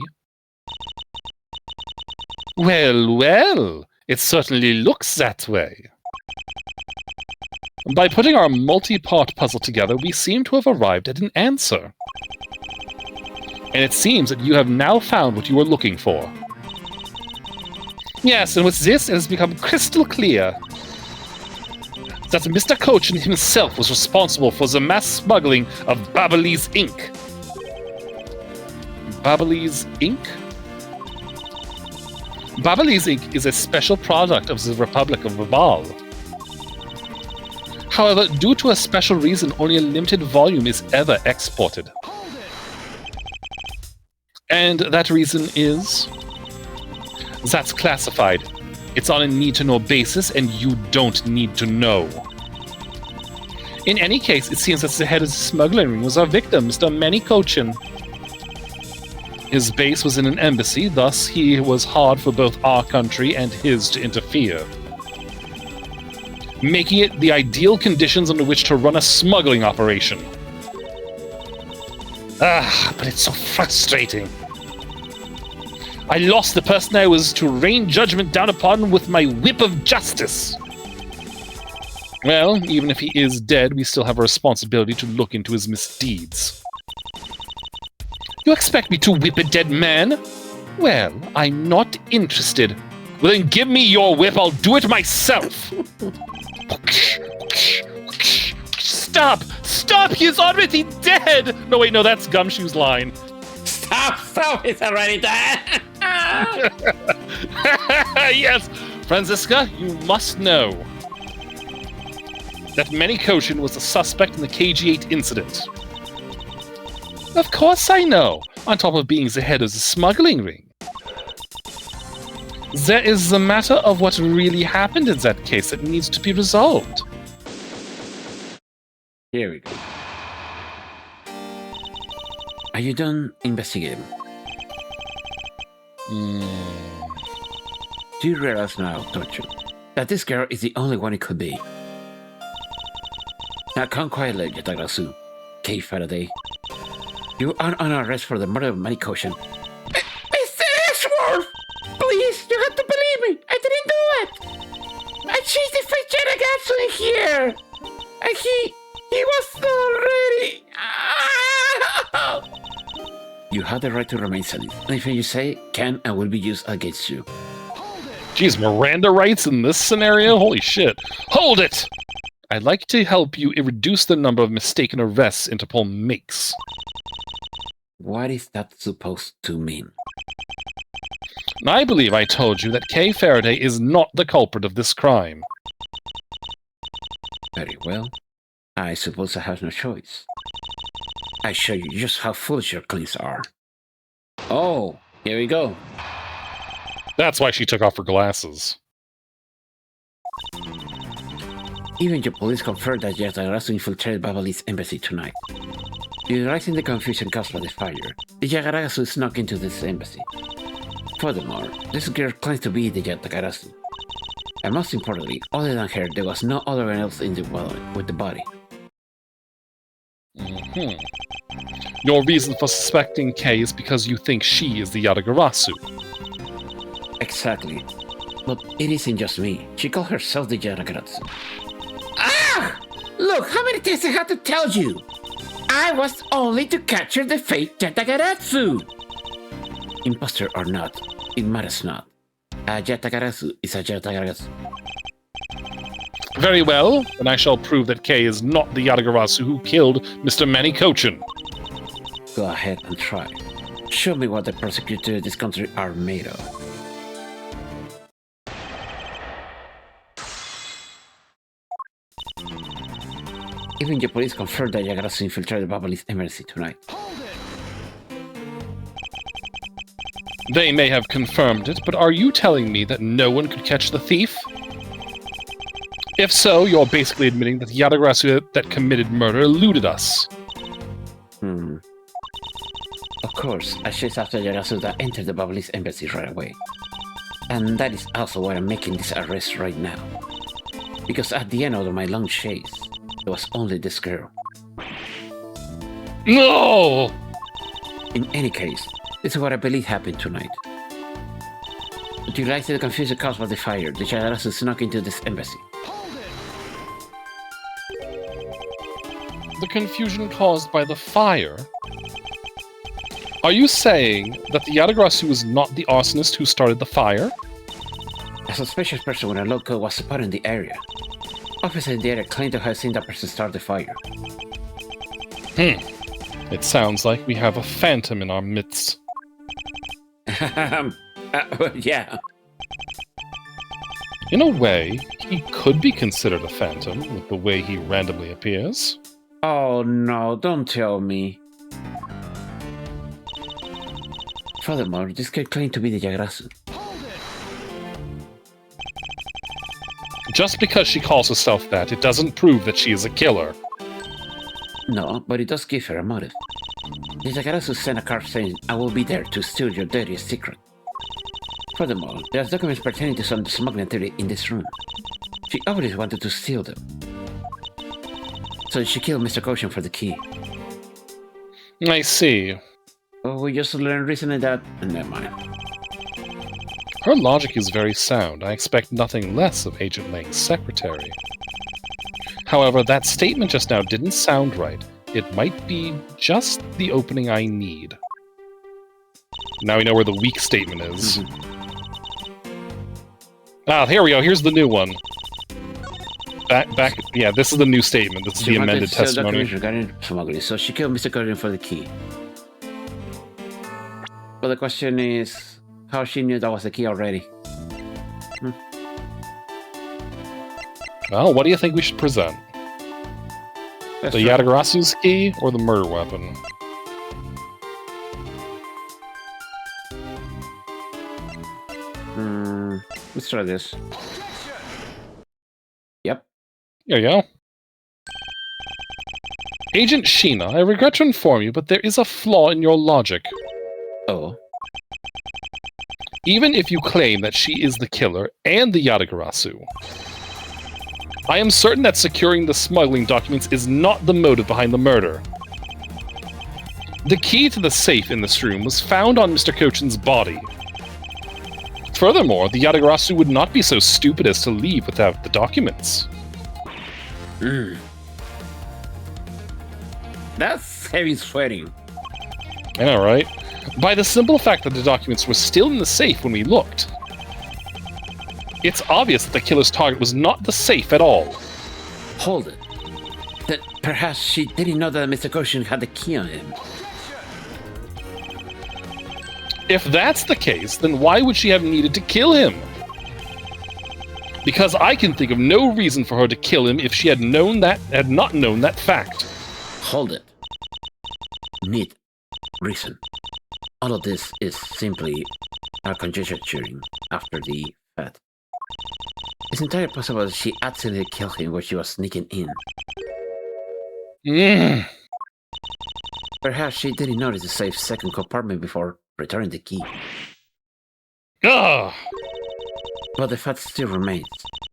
Well, well, it certainly looks that way. By putting our multi-part puzzle together, we seem to have arrived at an answer. And it seems that you have now found what you were looking for. Yes, and with this, it has become crystal clear that Mr. Cochin himself was responsible for the mass smuggling of Babalese ink. Babalese ink? Babalese ink is a special product of the Republic of Babal. However, due to a special reason, only a limited volume is ever exported. And that reason is... that's classified. It's on a need-to-know basis, and you don't need to know. In any case, it seems that the head of the smuggling ring was our victim, Mr. Manny Cochin. His base was in an embassy, thus he was hard for both our country and his to interfere, making it the ideal conditions under which to run a smuggling operation. But it's so frustrating. I lost the person I was to rain judgment down upon with my whip of justice. Well, even if he is dead, we still have a responsibility to look into his misdeeds. You expect me to whip a dead man? Well, I'm not interested. Well, then give me your whip, I'll do it myself. Stop! Stop! He's already dead! No, wait, no, that's Gumshoe's line. Stop! He's already dead! Yes, Franziska, you must know that Manny Cochin was the suspect in the KG-8 incident. Of course I know, on top of being the head of the smuggling ring. There is the matter of what really happened in that case that needs to be resolved. Here we go. Are you done investigating? Do you realize now, don't you, that this girl is the only one it could be? Now come quietly, Yatagarasu. Kay Faraday. You are on arrest for the murder of Manny Cochin. Mr. Edgeworth! Please, you have to believe me. I didn't do it. I chased the fake Yatagarasu in here. And he was already... You have the right to remain silent. Anything you say can and will be used against you. Jeez, Miranda rights in this scenario? Holy shit. Hold it! I'd like to help you reduce the number of mistaken arrests Interpol makes. What is that supposed to mean? I believe I told you that Kay Faraday is not the culprit of this crime. Very well. I suppose I have no choice. I show you just how foolish your claims are. Oh, here we go. That's why she took off her glasses. Even your police confirmed that Yatagarasu infiltrated Babalese embassy tonight. Realizing the confusion caused by the fire, the Yatagarasu snuck into this embassy. Furthermore, this girl claims to be the Yatagarasu. And most importantly, other than her, there was no other one else in the dwelling with the body. Your reason for suspecting Kay is because you think she is the Yatagarasu. Exactly. But it isn't just me. She called herself the Yatagarasu. Ah! Look, how many times I have to tell you? I was only to capture the fake Yatagarasu! Imposter or not, it matters not. A Yatagarasu is a Yatagarasu. Very well, then I shall prove that Kay is not the Yatagarasu who killed Mr. Manny Cochin. Go ahead and try. Show me what the prosecutors of this country are made of. Even the police confirmed that Yatagarasu infiltrated Babalese embassy tonight. They may have confirmed it, but are you telling me that no one could catch the thief? If so, you're basically admitting that the Yatagarasu that committed murder eluded us. Of course, I chased after Yatagarasu that entered the Babalese embassy right away. And that is also why I'm making this arrest right now. Because at the end of my long chase, there was only this girl. No! In any case, this is what I believe happened tonight. Utilizing the confusion caused by the fire, the Yatagarasu snuck into this embassy. The confusion caused by the fire? Are you saying that the Yatagarasu was not the arsonist who started the fire? A suspicious person when a local was spotted in the area. Officers in the area claim to have seen that person start the fire. It sounds like we have a phantom in our midst. Yeah. In a way, he could be considered a phantom with the way he randomly appears. Oh no, don't tell me. Furthermore, this guy claimed to be the Yagarasu. Just because she calls herself that, it doesn't prove that she is a killer. No, but it does give her a motive. The Yagarasu sent a card saying, I will be there to steal your dirtiest secret. Furthermore, there's documents pertaining to some smuggling theory in this room. She obviously wanted to steal them. So she killed Mr. Koshin for the key. I see. Oh, we just learned recently that... Never mind. Her logic is very sound. I expect nothing less of Agent Lang's secretary. However, that statement just now didn't sound right. It might be just the opening I need. Now we know where the weak statement is. Ah, here we go. Here's the new one. Back. Yeah, this is the new statement. This is the amended testimony. Regarding smuggling, so she killed Mr. Koshin for the key. But the question is, how she knew that was the key already? Well, what do you think we should present? That's The right. Yatagarasu's key or the murder weapon? Let's try this. Yep. There you go. Agent Sheena, I regret to inform you, but there is a flaw in your logic. Oh. Even if you claim that she is the killer and the Yatagarasu, I am certain that securing the smuggling documents is not the motive behind the murder. The key to the safe in this room was found on Mr. Kochin's body. Furthermore, the Yatagarasu would not be so stupid as to leave without the documents. That's heavy sweating. I know, right? By the simple fact that the documents were still in the safe when we looked. It's obvious that the killer's target was not the safe at all. Hold it. That perhaps she didn't know that Mr. Koshin had the key on him. If that's the case, then why would she have needed to kill him? Because I can think of no reason for her to kill him if she had not known that fact. Hold it. Need reason. All of this is simply our conjecturing after the fact. It's entirely possible that she accidentally killed him when she was sneaking in. Perhaps she didn't notice the safe second compartment before returning the key. Ugh! But the fact still remains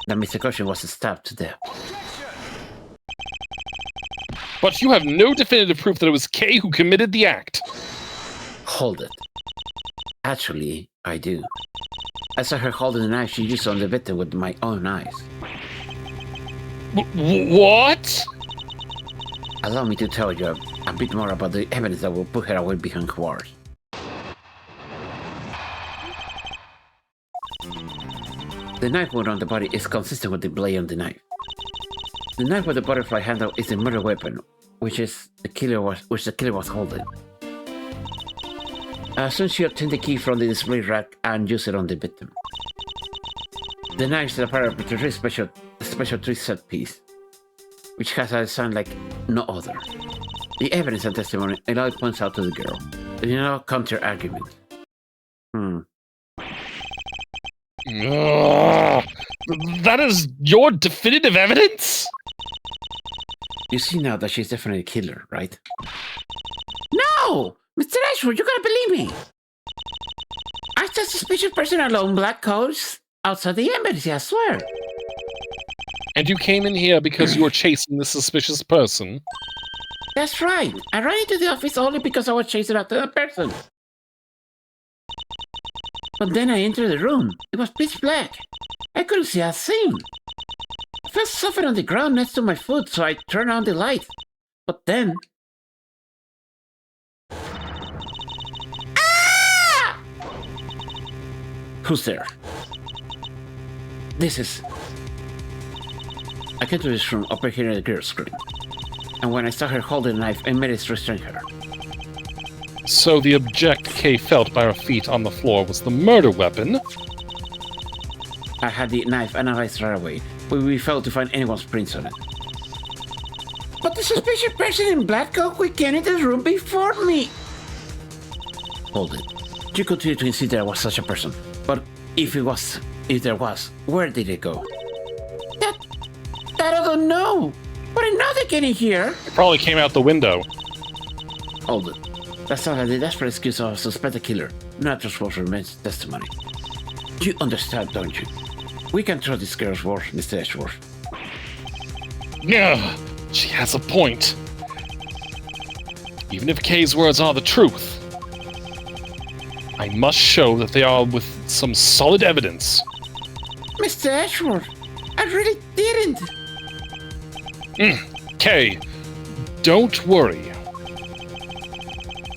that Mr. Koshin was stabbed to death. But you have no definitive proof that it was Kay who committed the act. Hold it. Actually, I do. I saw her holding the knife she used on the victim with my own eyes. What? Allow me to tell you a bit more about the evidence that will put her away behind bars. The knife wound on the body is consistent with the blade on the knife. The knife with the butterfly handle is the murder weapon, which the killer was holding. Soon she obtained the key from the display rack and used it on the victim. The knife is a very special tree set piece, which has a design like no other. The evidence and testimony Eloy points out to the girl. There's no counter argument. That is your definitive evidence? You see now that she's definitely a killer, right? No! Mr. Edgeworth, you gotta believe me! I saw a suspicious person alone black coats outside the embassy, I swear. And you came in here because you were chasing this suspicious person? That's right. I ran into the office only because I was chasing after that person. But then I entered the room. It was pitch black. I couldn't see a thing. I felt something on the ground next to my foot, so I turned on the light. But then... Who's there? This is... I came to this room overhearing the girl scream. And when I saw her holding a knife, I managed to restrain her. So the object Kay felt by her feet on the floor was the murder weapon? I had the knife analyzed right away, but we failed to find anyone's prints on it. But the suspicious person in black coat who came into the room before me! Hold it. You continue to insist there was such a person, but if there was, where did it go? That I don't know! But I know they came in here! It probably came out the window. Hold it. That sounds like the desperate excuse of a suspected killer, not just what remains testimony. You understand, don't you? We can trust this girl's word, Mr. Edgeworth. Yeah, she has a point. Even if Kay's words are the truth, I must show that they are with some solid evidence. Mr. Edgeworth, I really didn't. Kay, don't worry.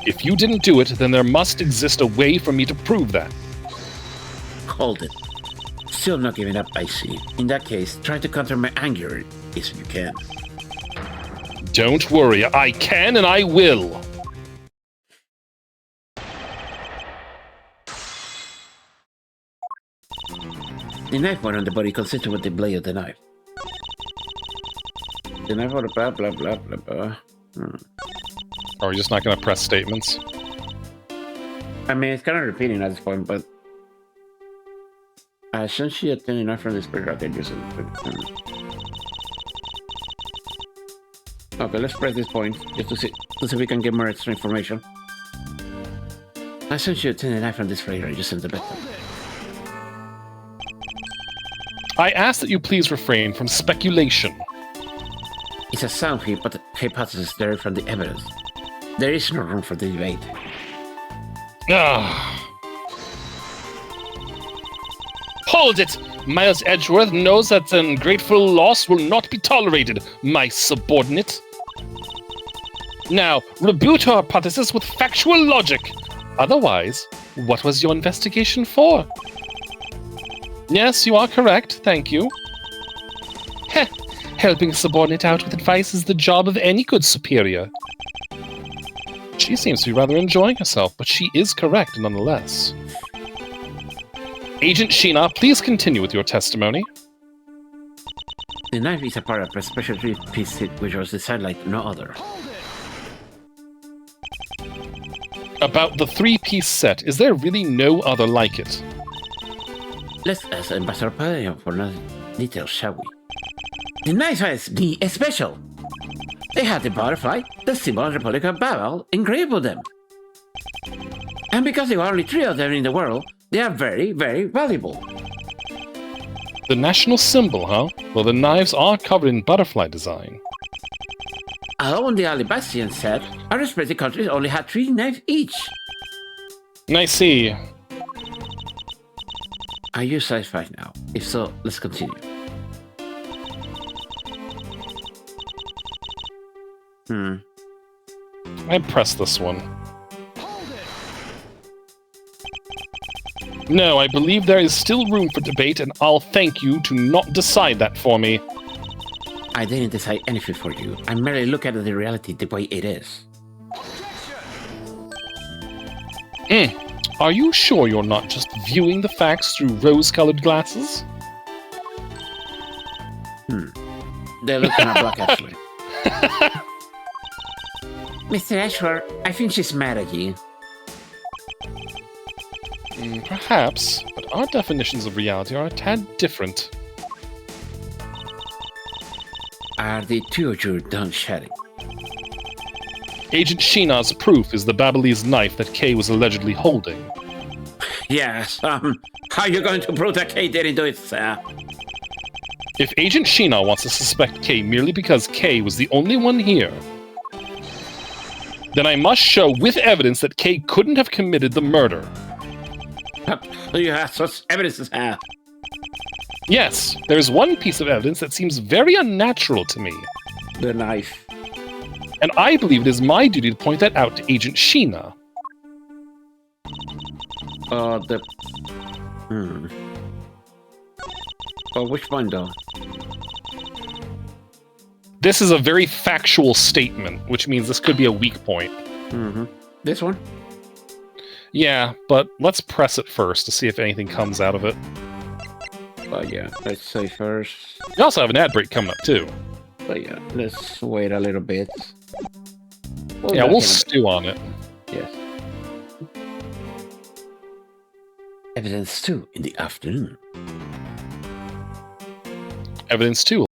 If you didn't do it, then there must exist a way for me to prove that. Hold it. Still not giving up, I see. In that case, try to counter my anger, if you can. Don't worry, I can and I will. The knife went on the body consistent with the blade of the knife. The knife on the blah blah blah blah blah. Are we just not going to press statements? I mean, it's kind of repeating at this point, but... since she obtained enough from this spirit, I can use it. Okay, let's press this point, just to see if we can get more extra information. Since she obtained a knife from this freighter, I just sent the better. I ask that you please refrain from speculation. It's a sound hypothesis derived from the evidence. There is no room for debate. Hold it! Miles Edgeworth knows that an ungrateful loss will not be tolerated, my subordinate. Now, rebut your hypothesis with factual logic. Otherwise, what was your investigation for? Yes, you are correct, thank you. Heh, helping a subordinate out with advice is the job of any good superior. She seems to be rather enjoying herself, but she is correct nonetheless. Agent Sheena, please continue with your testimony. The knife is a part of a special three-piece set which was designed like no other. About the three-piece set, is there really no other like it? Let's ask Ambassador Palladium for more details, shall we? The knife has the special. They had the butterfly, the symbol of the Republic of Babel, engraved on them. And because there are only 3 of them in the world, they are very, very valuable. The national symbol, huh? Well, the knives are covered in butterfly design. Although on the Alibastian set, our respective countries only had 3 knives each. I see. Are you satisfied now? If so, let's continue. I press this one. No, I believe there is still room for debate, and I'll thank you to not decide that for me. I didn't decide anything for you. I merely look at the reality the way it is. Are you sure you're not just viewing the facts through rose-colored glasses? They look kind of black, actually. Mr. Edgeworth, I think she's mad at you. Perhaps, but our definitions of reality are a tad different. Are the 2 of you done chatting? Agent Sheena's proof is the Babalese knife that Kay was allegedly holding. Yes, how are you going to prove that Kay didn't do it, sir? If Agent Sheena wants to suspect Kay merely because Kay was the only one here, then I must show with evidence that Kay couldn't have committed the murder. Do you have such evidence as that? Yes, there's one piece of evidence that seems very unnatural to me. The knife. And I believe it is my duty to point that out to Agent Sheena. Oh, which one though? This is a very factual statement, which means this could be a weak point. This one? Yeah, but let's press it first to see if anything comes out of it. But yeah, let's say first. We also have an ad break coming up, too. But yeah, let's wait a little bit. We'll stew on it. Yes. Evidence 2 in the afternoon. Evidence 2.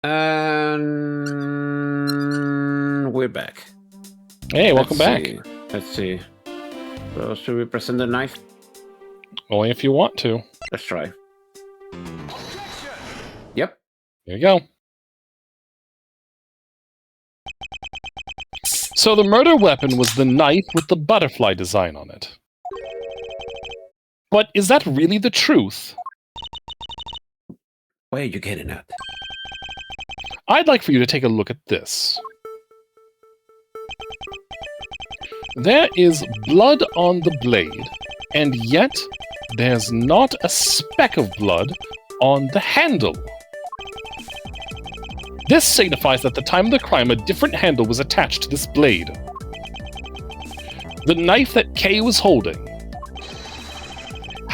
And we're back. Hey, welcome back. Let's see. So should we present the knife? Only if you want to. Let's try. Yep. There you go. So the murder weapon was the knife with the butterfly design on it. But is that really the truth? Where are you getting at? I'd like for you to take a look at this. There is blood on the blade, and yet there's not a speck of blood on the handle. This signifies that at the time of the crime, a different handle was attached to this blade. The knife that Kay was holding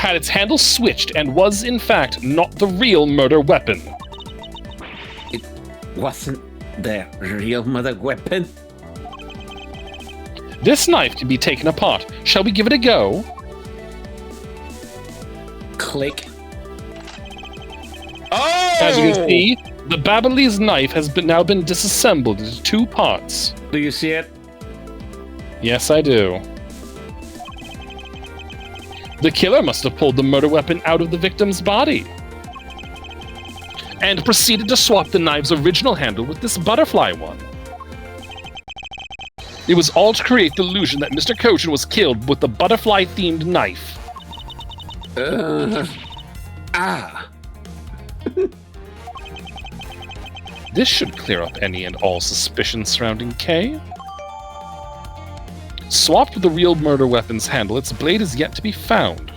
had its handle switched and was, in fact, not the real murder weapon. It wasn't the real murder weapon? This knife can be taken apart. Shall we give it a go? Click. Oh! As you can see, the Babyliss knife has now been disassembled into 2 parts. Do you see it? Yes, I do. The killer must have pulled the murder weapon out of the victim's body and proceeded to swap the knife's original handle with this butterfly one. It was all to create the illusion that Mr. Kojin was killed with the butterfly-themed knife. This should clear up any and all suspicions surrounding Kay. Swapped with the real murder weapon's handle, its blade is yet to be found.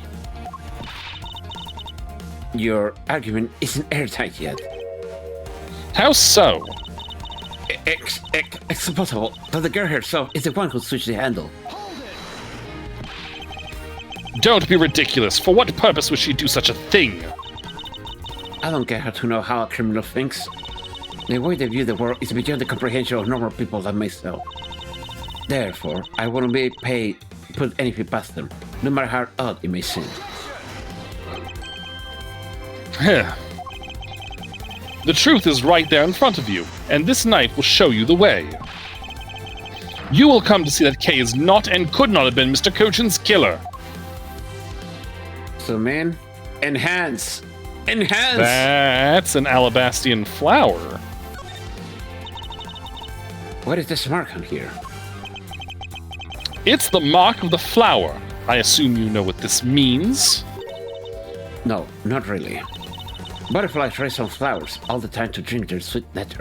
Your argument isn't airtight yet. How so? It's possible that the girl herself is the one who switched the handle. Don't be ridiculous. For what purpose would she do such a thing? I don't get her to know how a criminal thinks. The way they view the world is beyond the comprehension of normal people like myself. Therefore, I wouldn't be paid to put anything past them, no matter how odd it may seem. The truth is right there in front of you, and this knife will show you the way. You will come to see that Kay is not and could not have been Mr. Kojin's killer. So, man, enhance! Enhance! That's an alabastian flower. What is this mark on here? It's the mark of the flower. I assume you know what this means. No, not really. Butterflies race on flowers all the time to drink their sweet nectar.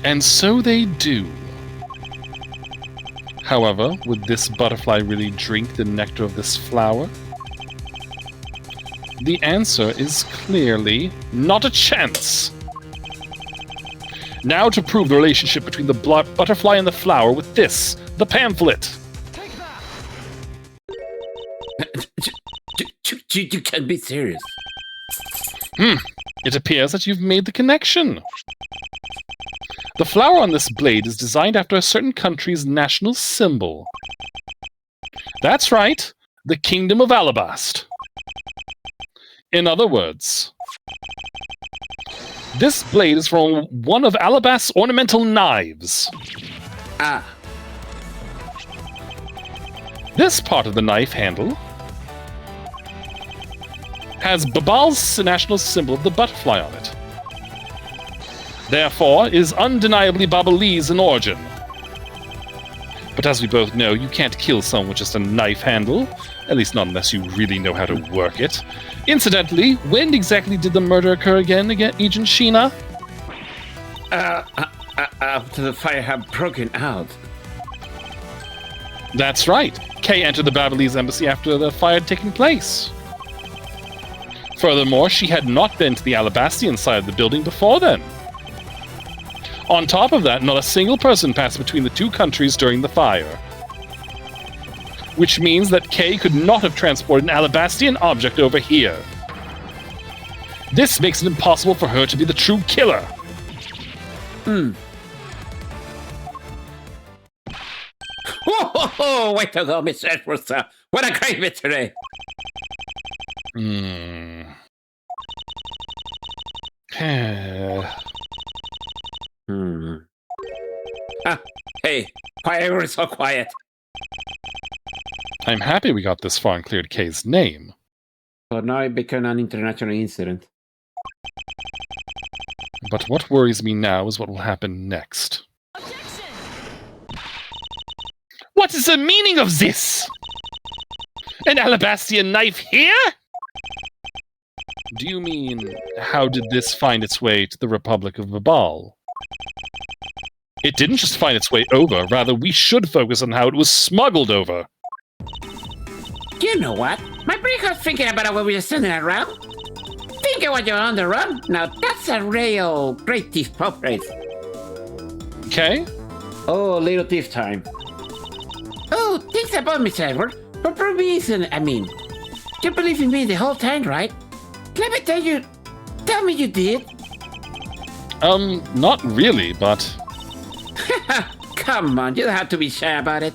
And so they do. However, would this butterfly really drink the nectar of this flower? The answer is clearly not a chance. Now to prove the relationship between the butterfly and the flower with this, the pamphlet. You can't be serious. It appears that you've made the connection. The flower on this blade is designed after a certain country's national symbol. That's right, the Kingdom of Alabast. In other words, this blade is from one of Alabast's ornamental knives. This part of the knife handle has Babal's national symbol of the butterfly on it. Therefore, is undeniably Babyliss in origin. But as we both know, you can't kill someone with just a knife handle, at least not unless you really know how to work it. Incidentally, when exactly did the murder occur again, Agent Sheena? After the fire had broken out. That's right. Kay entered the Babyliss embassy after the fire had taken place. Furthermore, she had not been to the Alabastian side of the building before then. On top of that, not a single person passed between the two countries during the fire. Which means that Kay could not have transported an Alabastian object over here. This makes it impossible for her to be the true killer. Oh, way to go, Mr. Edgeworth. What a great victory! Hey, why are you so quiet? I'm happy we got this far and cleared Kay's name. But now it became an international incident. But what worries me now is what will happen next. Objection! What is the meaning of this? An Alabastian knife here? Do you mean, how did this find its way to the Republic of Babal? It didn't just find its way over, rather we should focus on how it was smuggled over. You know what? My brain was thinking about it when we were standing around. Thinking when you're on the run. Now that's a real great thief pop race. Okay? Oh, little thief time. Oh, thanks about Miss Edward. For provision, You believe in me the whole time, right? Let me tell you. Tell me you did. Not really, but... Come on, you don't have to be shy about it.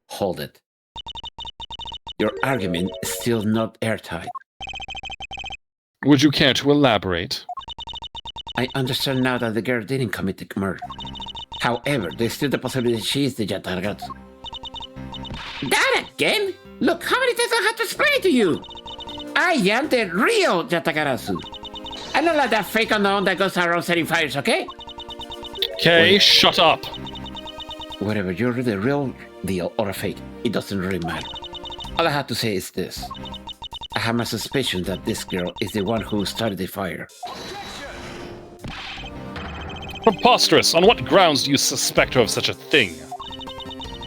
Hold it. Your argument is still not airtight. Would you care to elaborate? I understand now that the girl didn't commit the murder. However, there's still the possibility that she is the Yatagarasu. That again? Look, how many times I have to explain it to you? I am the real Yatagarasu. I don't like that fake unknown that goes around setting fires, okay? Okay, shut up. Whether you're the real deal or a fake, it doesn't really matter. All I have to say is this. I have my suspicion that this girl is the one who started the fire. Preposterous! On what grounds do you suspect her of such a thing?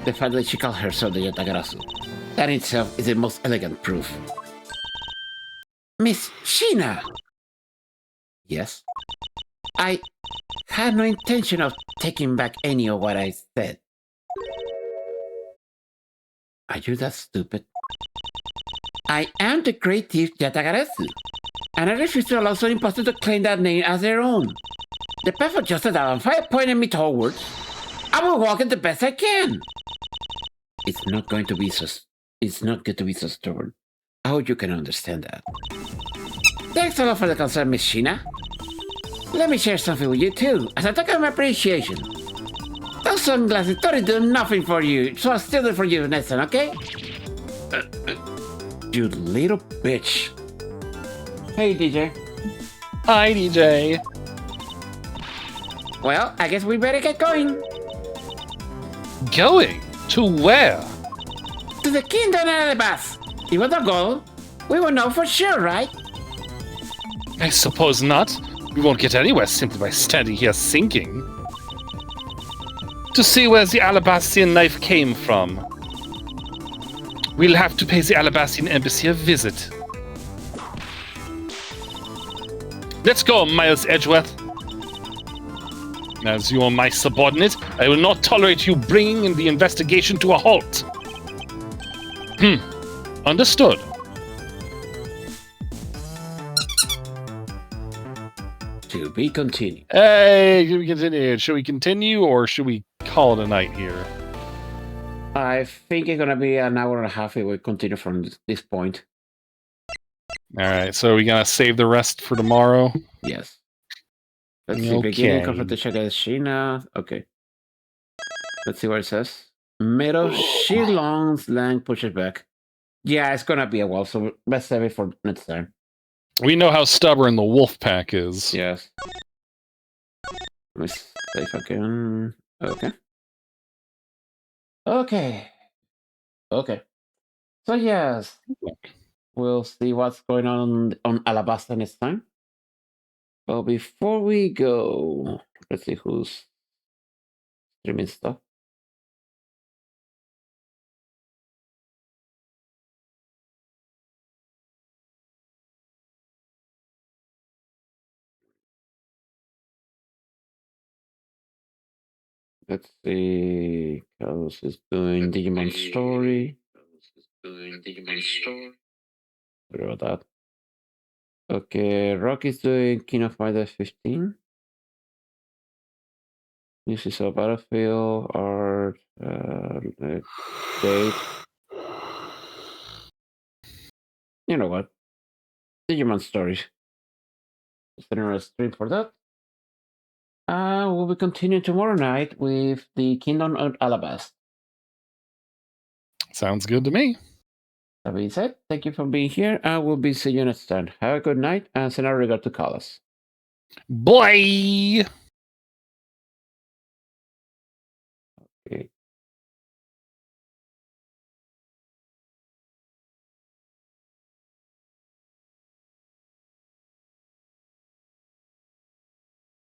The fact that she called herself the Yatagarasu. That in itself is the most elegant proof. Miss Sheena! Yes? I had no intention of taking back any of what I said. Are you that stupid? I am the great thief Yatagarasu, and I refuse to allow some imposter to claim that name as their own. The path of justice that fire pointed me towards, I will walk it the best I can. It's not going to be so stubborn. I hope you can understand that. Thanks a lot for the concern, Miss Sheena. Let me share something with you too, as a token of my appreciation. Those sunglasses totally do nothing for you, so I'll steal it for you next time, okay? You little bitch. Hey, DJ. Hi, DJ. Well, I guess we better get going. Going? To where? To the Kingdom of the Bus. If we don't go, we will know for sure, right? I suppose not. We won't get anywhere simply by standing here thinking. To see where the Alabastian knife came from, we'll have to pay the Alabastian embassy a visit. Let's go, Miles Edgeworth. As you are my subordinate, I will not tolerate you bringing the investigation to a halt. Understood. To be continued. Hey, should we continue? Should we continue or should we call it a night here? I think it's gonna be an hour and a half if we continue from this point. Alright, so we're gonna save the rest for tomorrow? Yes. Let's see, beginning confrontation against Sheena. Okay. Let's see what it says. Meadow Shilong's Lang pushes back. Yeah, it's gonna be a while, so let's save it for next time. We know how stubborn the wolf pack is. Yes. Let me save again. Okay. Okay. So yes. We'll see what's going on Alabasta next time. But before we go, let's see who's streaming stuff. Let's see. Carlos is doing Digimon Story. Sorry about that. Okay, Rocky's doing King of Fighters 15. This is a Battlefield art date. You know what? Digimon Stories. Setting a stream for that. We'll be continuing tomorrow night with the Kingdom of Alabasta. Sounds good to me. That being said, thank you for being here, and we'll be seeing you next time. Have a good night, and send our regard to Carlos. Bye!